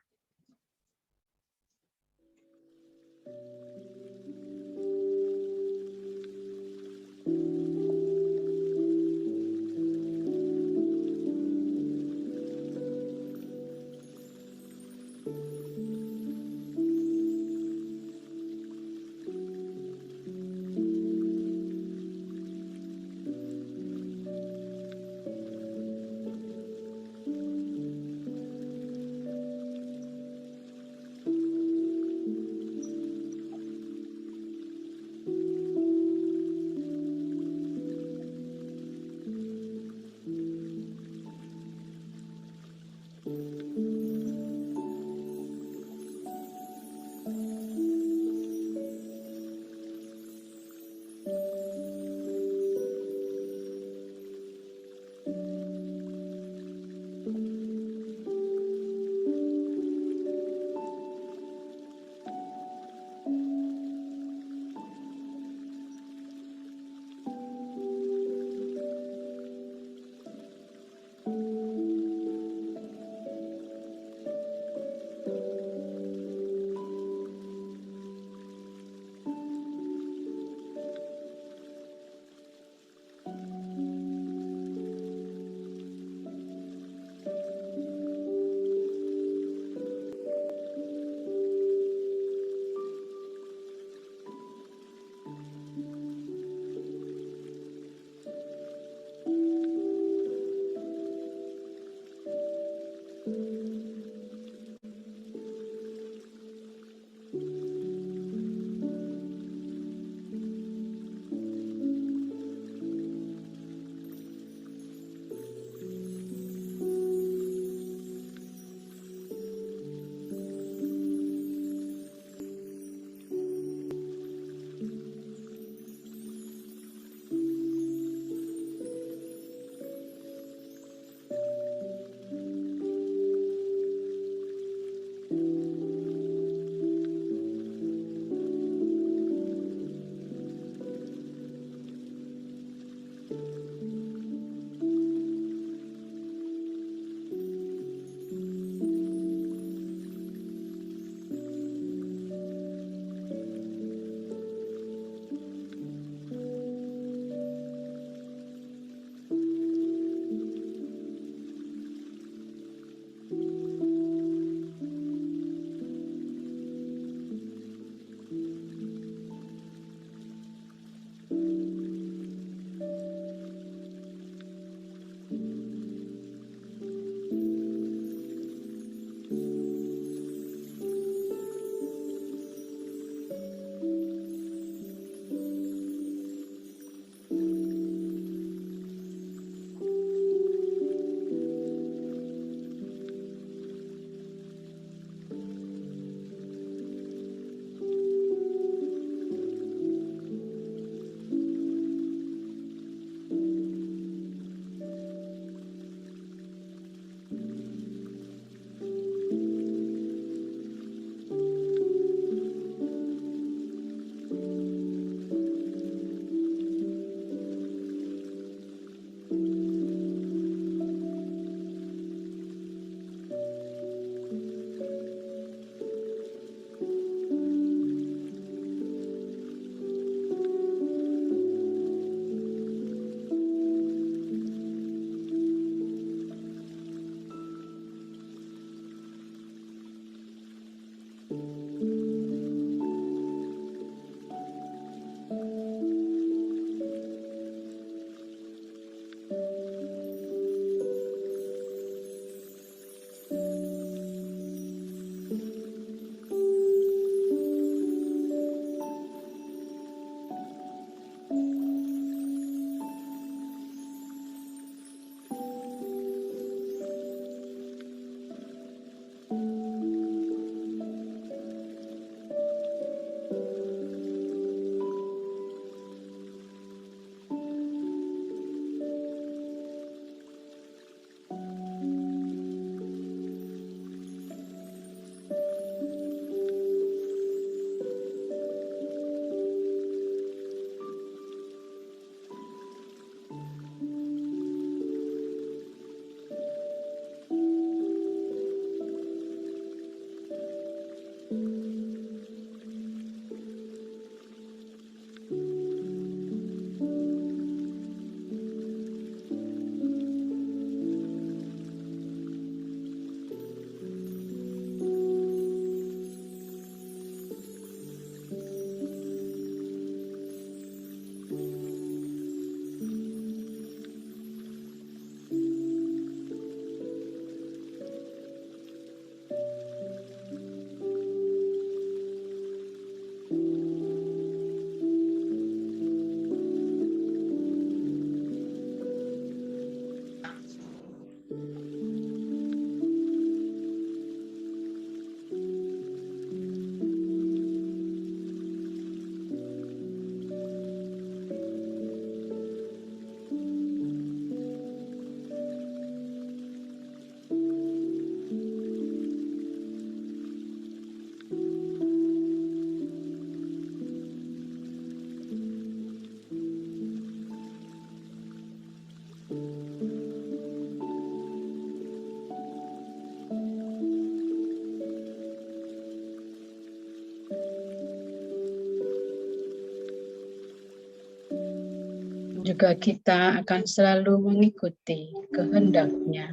K: Juga kita akan selalu mengikuti kehendak-Nya.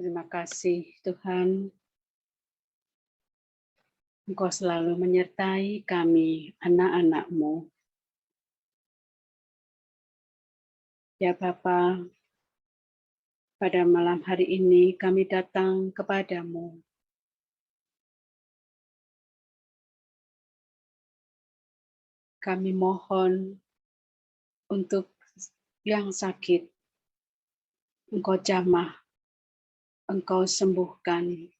N: Terima kasih Tuhan, Engkau selalu menyertai kami, anak-anak-Mu. Ya Bapa, pada malam hari ini kami datang kepadamu. Kami mohon untuk yang sakit, Engkau jamah, Engkau sembuhkan.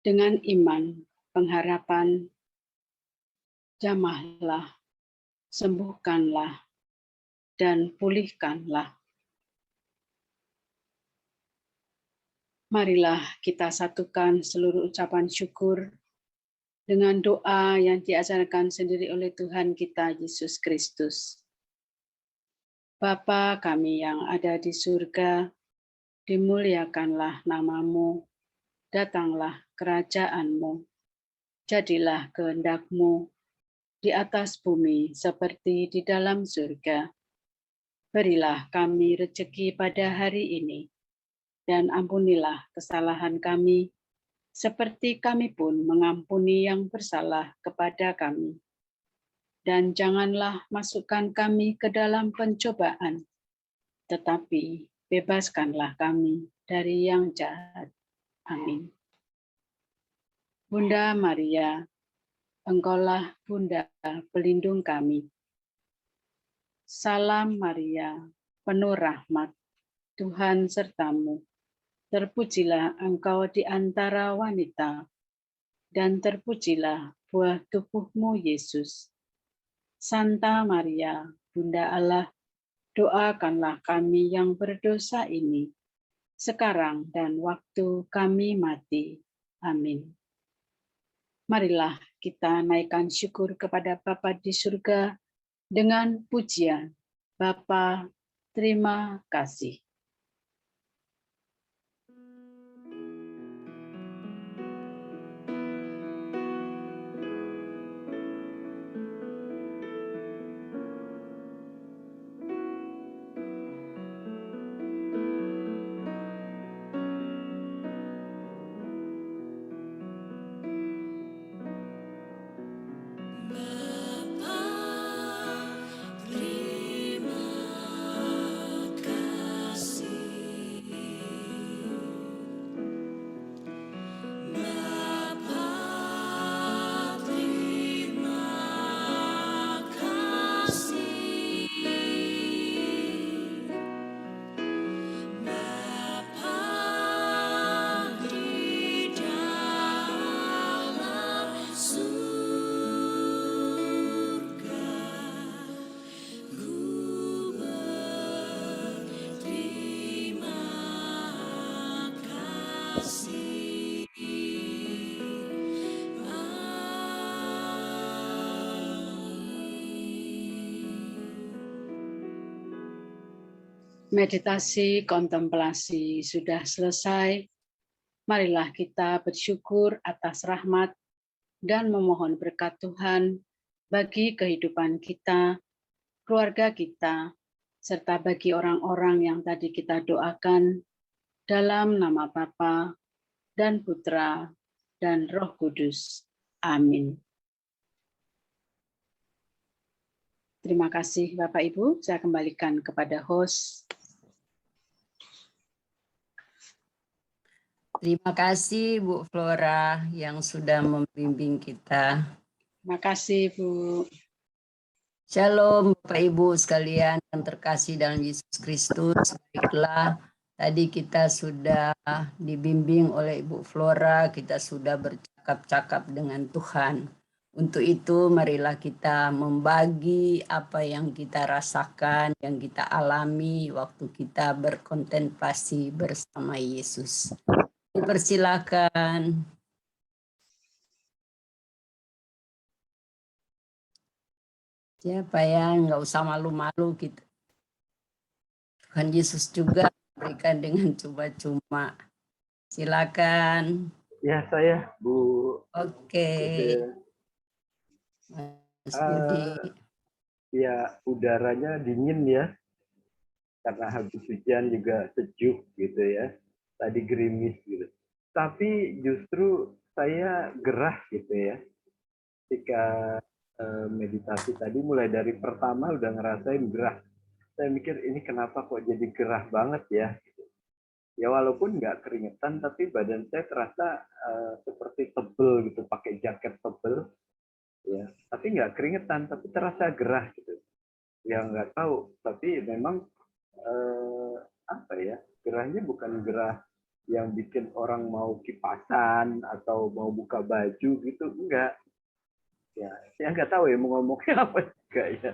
N: Dengan iman, pengharapan, jamahlah, sembuhkanlah, dan pulihkanlah. Marilah kita satukan seluruh ucapan syukur dengan doa yang diajarkan sendiri oleh Tuhan kita Yesus Kristus. Bapa kami yang ada di surga, dimuliakanlah namamu, datanglah kerajaan-Mu, jadilah kehendak-Mu di atas bumi seperti di dalam surga. Berilah kami rezeki pada hari ini, dan ampunilah kesalahan kami, seperti kami pun mengampuni yang bersalah kepada kami. Dan janganlah masukkan kami ke dalam pencobaan, tetapi bebaskanlah kami dari yang jahat. Amin. Bunda Maria, Engkaulah Bunda pelindung kami. Salam Maria, penuh rahmat, Tuhan sertamu. Terpujilah engkau di antara wanita, dan terpujilah buah tubuhmu Yesus. Santa Maria, Bunda Allah, doakanlah kami yang berdosa ini, sekarang dan waktu kami mati. Amin. Marilah kita naikkan syukur kepada Bapa di surga dengan pujian. Bapa, terima kasih. Meditasi kontemplasi sudah selesai. Marilah kita bersyukur atas rahmat dan memohon berkat Tuhan bagi kehidupan kita, keluarga kita, serta bagi orang-orang yang tadi kita doakan dalam nama Bapa dan Putra dan Roh Kudus. Amin. Terima kasih Bapak Ibu, saya kembalikan kepada host.
O: Terima kasih Bu Flora yang sudah membimbing kita.
N: Terima kasih Bu.
O: Shalom Bapak Ibu sekalian yang terkasih dalam Yesus Kristus. Baiklah, tadi kita sudah dibimbing oleh Ibu Flora, kita sudah bercakap-cakap dengan Tuhan. Untuk itu marilah kita membagi apa yang kita rasakan, yang kita alami waktu kita berkontemplasi bersama Yesus. Dipersilakan. Siapa yang nggak usah malu-malu gitu. Tuhan Yesus juga berikan dengan cuma-cuma. Silakan.
A: Ya, saya Bu.
O: Oke. Mas Budi.
A: Ya, udaranya dingin ya. Karena habis hujan juga sejuk gitu ya. Tadi gerimis gitu. Tapi justru saya gerah gitu ya. Ketika meditasi tadi mulai dari pertama udah ngerasain gerah. Saya mikir ini kenapa kok jadi gerah banget ya. Ya walaupun nggak keringetan tapi badan saya terasa seperti tebel gitu, pakai jaket tebel. Ya, tapi nggak keringetan tapi terasa gerah gitu. ya nggak tahu, tapi memang apa ya, gerahnya bukan gerah yang bikin orang mau kipasan atau mau buka baju gitu, enggak. Ya, saya nggak tahu ya mau ngomongnya apa juga ya.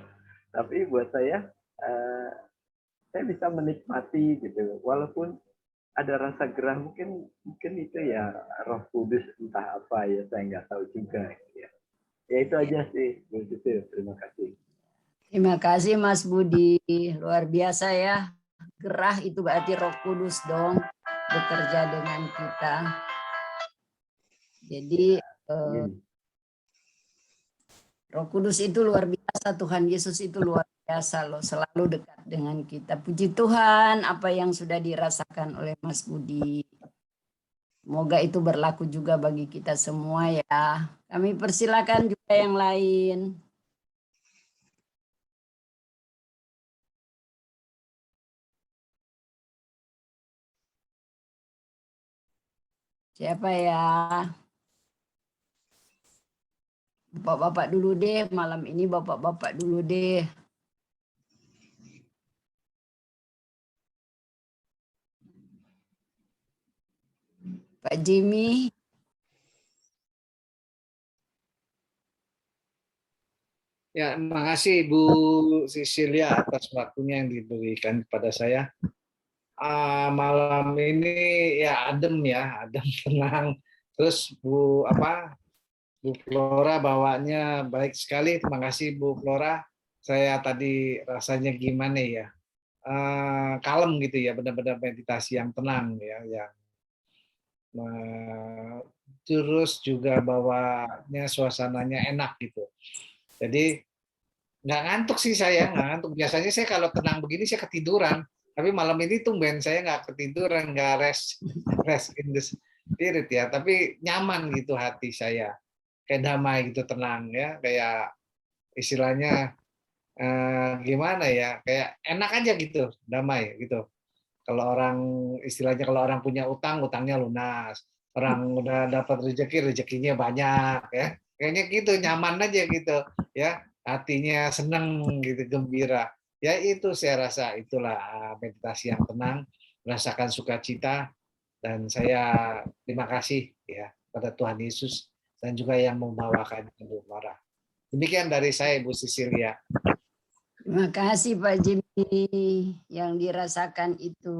A: Tapi buat saya bisa menikmati gitu, walaupun ada rasa gerah, mungkin itu ya Roh Kudus, entah apa ya, saya nggak tahu juga. Ya, ya itu aja sih, Bu Sisil. Terima kasih.
O: Terima kasih Mas Budi, luar biasa ya. Gerah itu berarti Roh Kudus dong bekerja dengan kita. Jadi Roh Kudus itu luar biasa, Tuhan Yesus itu luar biasa loh, selalu dekat dengan kita. Puji Tuhan apa yang sudah dirasakan oleh Mas Budi. Semoga itu berlaku juga bagi kita semua ya. Kami persilakan juga yang lain. Siapa ya? Bapak-bapak dulu deh, malam ini bapak-bapak dulu deh. Pak Jimmy.
P: Ya, makasih Bu Sisilia atas waktunya yang diberikan kepada saya. Malam ini ya adem, tenang. Terus Bu Flora bawanya baik sekali. Terima kasih Bu Flora. Saya tadi rasanya gimana ya? Kalem gitu ya, benar-benar meditasi yang tenang ya, yang terus juga bawanya suasananya enak gitu. Jadi nggak ngantuk sih saya, nggak ngantuk. Biasanya saya kalau tenang begini saya ketiduran. Tapi malam ini tumben saya nggak ketiduran, nggak rest in the spirit ya. Tapi nyaman gitu hati saya, kayak damai gitu, tenang ya. Kayak istilahnya gimana ya, kayak enak aja gitu, damai gitu. Kalau orang istilahnya kalau orang punya utang, utangnya lunas. Orang udah dapat rezeki, rezekinya banyak ya. Kayaknya gitu, nyaman aja gitu ya. Hatinya senang gitu, gembira. Ya itu saya rasa itulah meditasi yang tenang, merasakan sukacita, dan saya terima kasih ya pada Tuhan Yesus dan juga yang membawakan Bu Flora. Demikian dari saya Bu Sisilia.
O: Terima kasih Pak Jimmy, yang dirasakan itu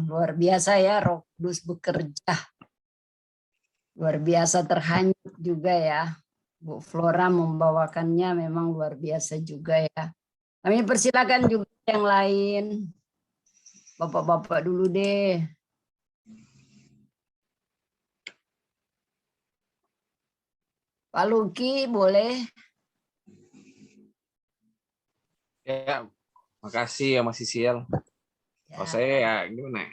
O: luar biasa ya, Roh Kudus bekerja. Luar biasa, terhanyut juga ya. Bu Flora membawakannya memang luar biasa juga ya. Kami persilakan juga yang lain. Bapak-bapak dulu deh. Pak Luki boleh?
E: Ya, makasih ya Mas Sisil. Kalau saya ya gimana ya?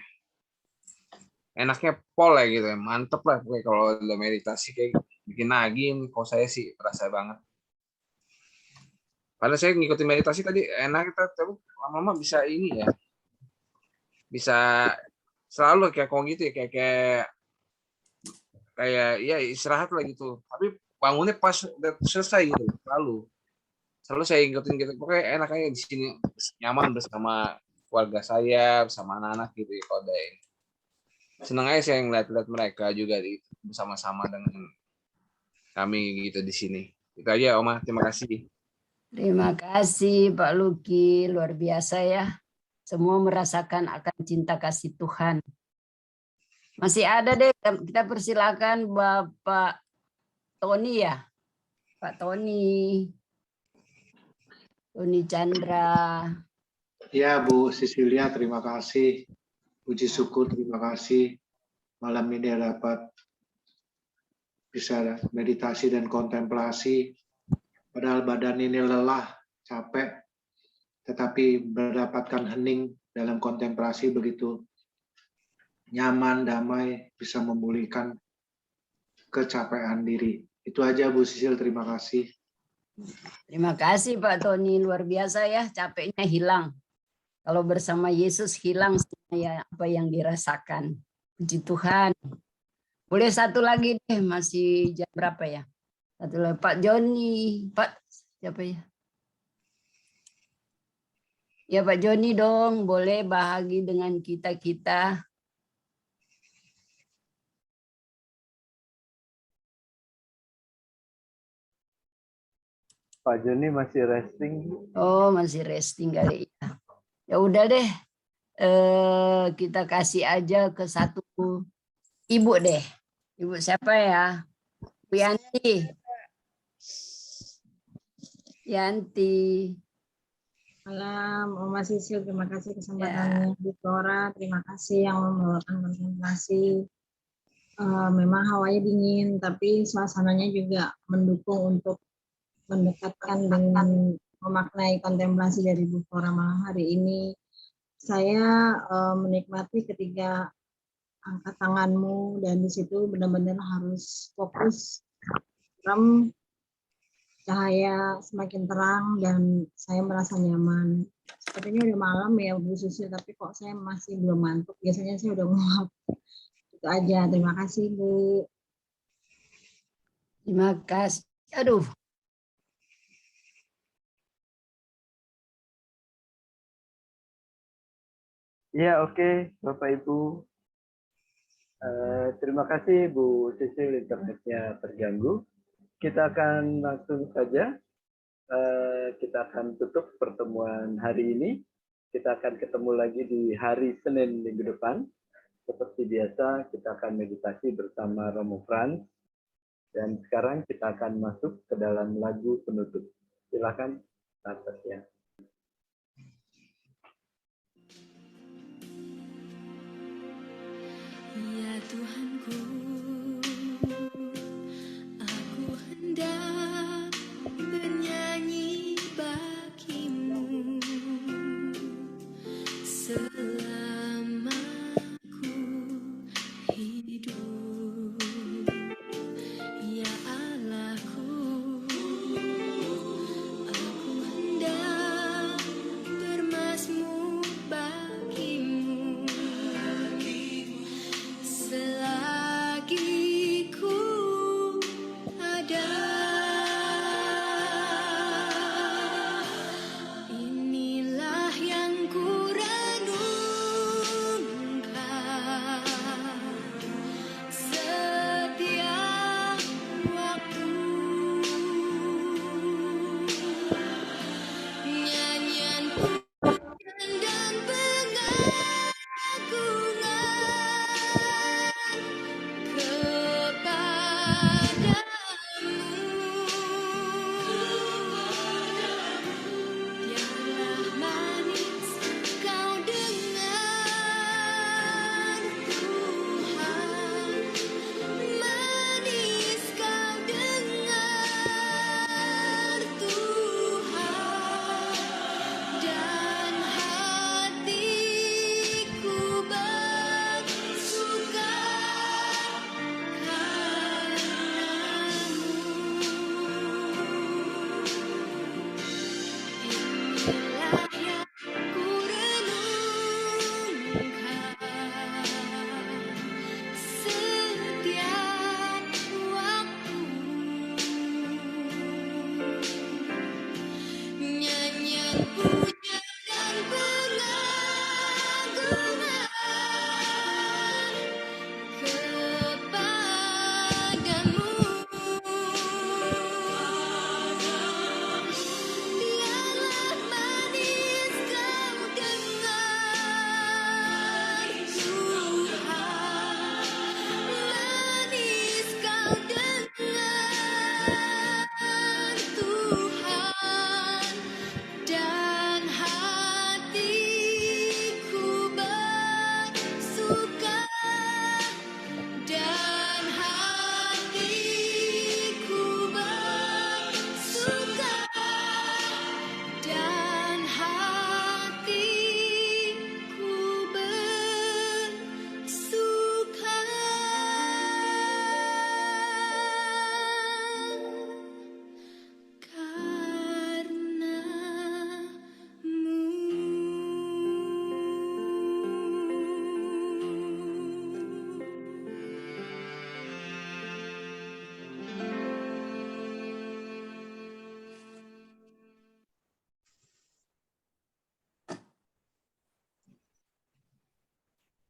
E: Enaknya pol ya gitu, mantep lah pokoknya kalau udah meditasi kayak bikin nagih. Kalau saya sih berasa banget. Padahal saya ngikutin meditasi tadi enak, kita lama-lama bisa ini ya, bisa selalu kayak kong gitu ya, kayak ya istirahat lah gitu. Tapi bangunnya pas udah selesai gitu, selalu saya ngikutin gitu. Pokoknya enak aja di sini, nyaman bersama keluarga saya, bersama anak-anak gitu ya. Kalau ada senang aja saya ngeliat mereka juga bersama-sama dengan kami gitu di sini. Itu aja Oma, terima kasih.
O: Terima kasih Pak Luki, luar biasa ya. Semua merasakan akan cinta kasih Tuhan. Masih ada deh, kita persilakan Bapak Tony ya. Pak Tony. Tony Chandra.
I: Ya Bu Sisilia, terima kasih. Puji syukur, terima kasih. Malam ini dapat bisa meditasi dan kontemplasi. Padahal badan ini lelah, capek, tetapi mendapatkan hening dalam kontemplasi begitu nyaman, damai, bisa memulihkan kecapean diri. Itu aja Bu Sisil, terima kasih.
O: Terima kasih Pak Tony, luar biasa ya, capeknya hilang. Kalau bersama Yesus hilang ya apa yang dirasakan. Puji Tuhan. Boleh satu lagi deh, masih jam berapa ya? Satu lagi Pak Joni, Pak siapa ya? Ya Pak Joni dong, boleh bahagi dengan kita-kita.
A: Pak Joni masih resting.
O: Oh, masih resting kali ya. Ya udah deh, kita kasih aja ke satu ibu deh. Ibu siapa ya? Bu Yanti. Yanti.
L: Malam, Oma Sisil, terima kasih kesempatannya. Bu Flora, terima kasih yang membawakan kontemplasi. Memang hawanya dingin, tapi suasananya juga mendukung untuk mendekatkan dengan memaknai kontemplasi dari Bu Flora malam hari ini. Saya menikmati ketika angkat tanganmu dan di situ benar-benar harus fokus, rem, cahaya semakin terang dan saya merasa nyaman. Sepertinya udah malam ya Bu Susi, tapi kok saya masih belum ngantuk. Biasanya saya udah nguap. Itu aja. Terima kasih Bu.
O: Terima kasih. Aduh.
A: Ya, oke, Bapak Ibu. Terima kasih Bu Sisil, internetnya terganggu. Kita akan langsung saja, kita akan tutup pertemuan hari ini. Kita akan ketemu lagi di hari Senin minggu depan. Seperti biasa, kita akan meditasi bersama Romo Frans. Dan sekarang kita akan masuk ke dalam lagu penutup. Silakan, ya.
B: Ya Tuhanku, aku hendak bernyanyi bagimu selama ku hidup. Ya Allahku, aku hendak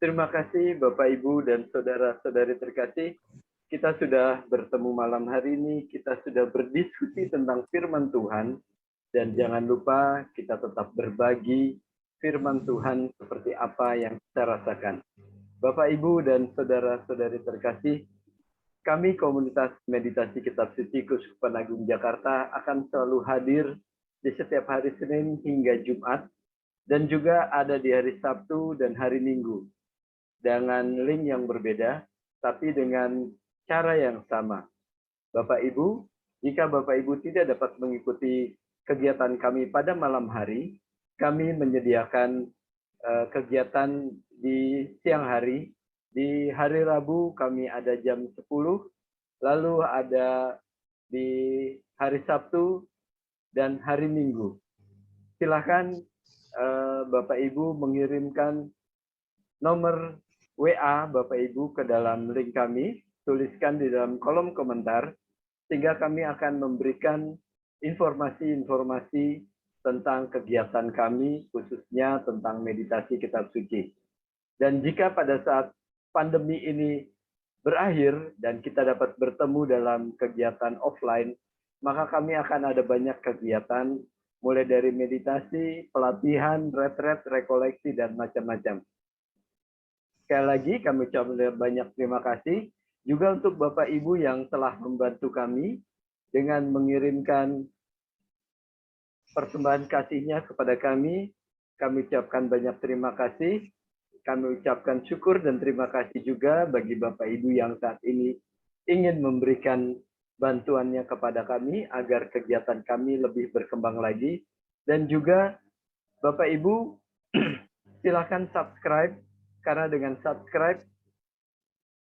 A: Terima kasih Bapak, Ibu, dan saudara-saudari terkasih. Kita sudah bertemu malam hari ini, kita sudah berdiskusi tentang firman Tuhan, dan jangan lupa kita tetap berbagi firman Tuhan seperti apa yang kita rasakan. Bapak, Ibu, dan saudara-saudari terkasih, kami komunitas meditasi kitab suci Keuskupan Agung Jakarta akan selalu hadir di setiap hari Senin hingga Jumat, dan juga ada di hari Sabtu dan hari Minggu. Dengan link yang berbeda, tapi dengan cara yang sama. Bapak Ibu, jika Bapak Ibu tidak dapat mengikuti kegiatan kami pada malam hari, kami menyediakan kegiatan di siang hari. Di hari Rabu kami ada jam 10, lalu ada di hari Sabtu dan hari Minggu. Silakan Bapak Ibu mengirimkan nomor WA Bapak Ibu ke dalam link kami, tuliskan di dalam kolom komentar, sehingga kami akan memberikan informasi-informasi tentang kegiatan kami, khususnya tentang meditasi kitab suci. Dan jika pada saat pandemi ini berakhir dan kita dapat bertemu dalam kegiatan offline, maka kami akan ada banyak kegiatan, mulai dari meditasi, pelatihan, retret, rekoleksi, dan macam-macam. Sekali lagi kami ucapkan banyak terima kasih juga untuk Bapak Ibu yang telah membantu kami dengan mengirimkan persembahan kasihnya kepada kami. Kami ucapkan banyak terima kasih. Kami ucapkan syukur dan terima kasih juga bagi Bapak Ibu yang saat ini ingin memberikan bantuannya kepada kami agar kegiatan kami lebih berkembang lagi. Dan juga Bapak Ibu silakan subscribe, karena dengan subscribe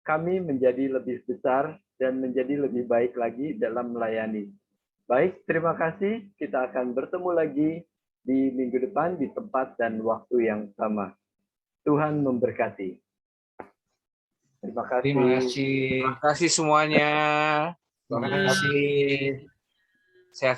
A: kami menjadi lebih besar dan menjadi lebih baik lagi dalam melayani. Baik, terima kasih. Kita akan bertemu lagi di minggu depan di tempat dan waktu yang sama. Tuhan memberkati. Terima kasih.
P: Terima kasih.
E: Terima kasih semuanya.
P: Terima kasih.
E: Sehat.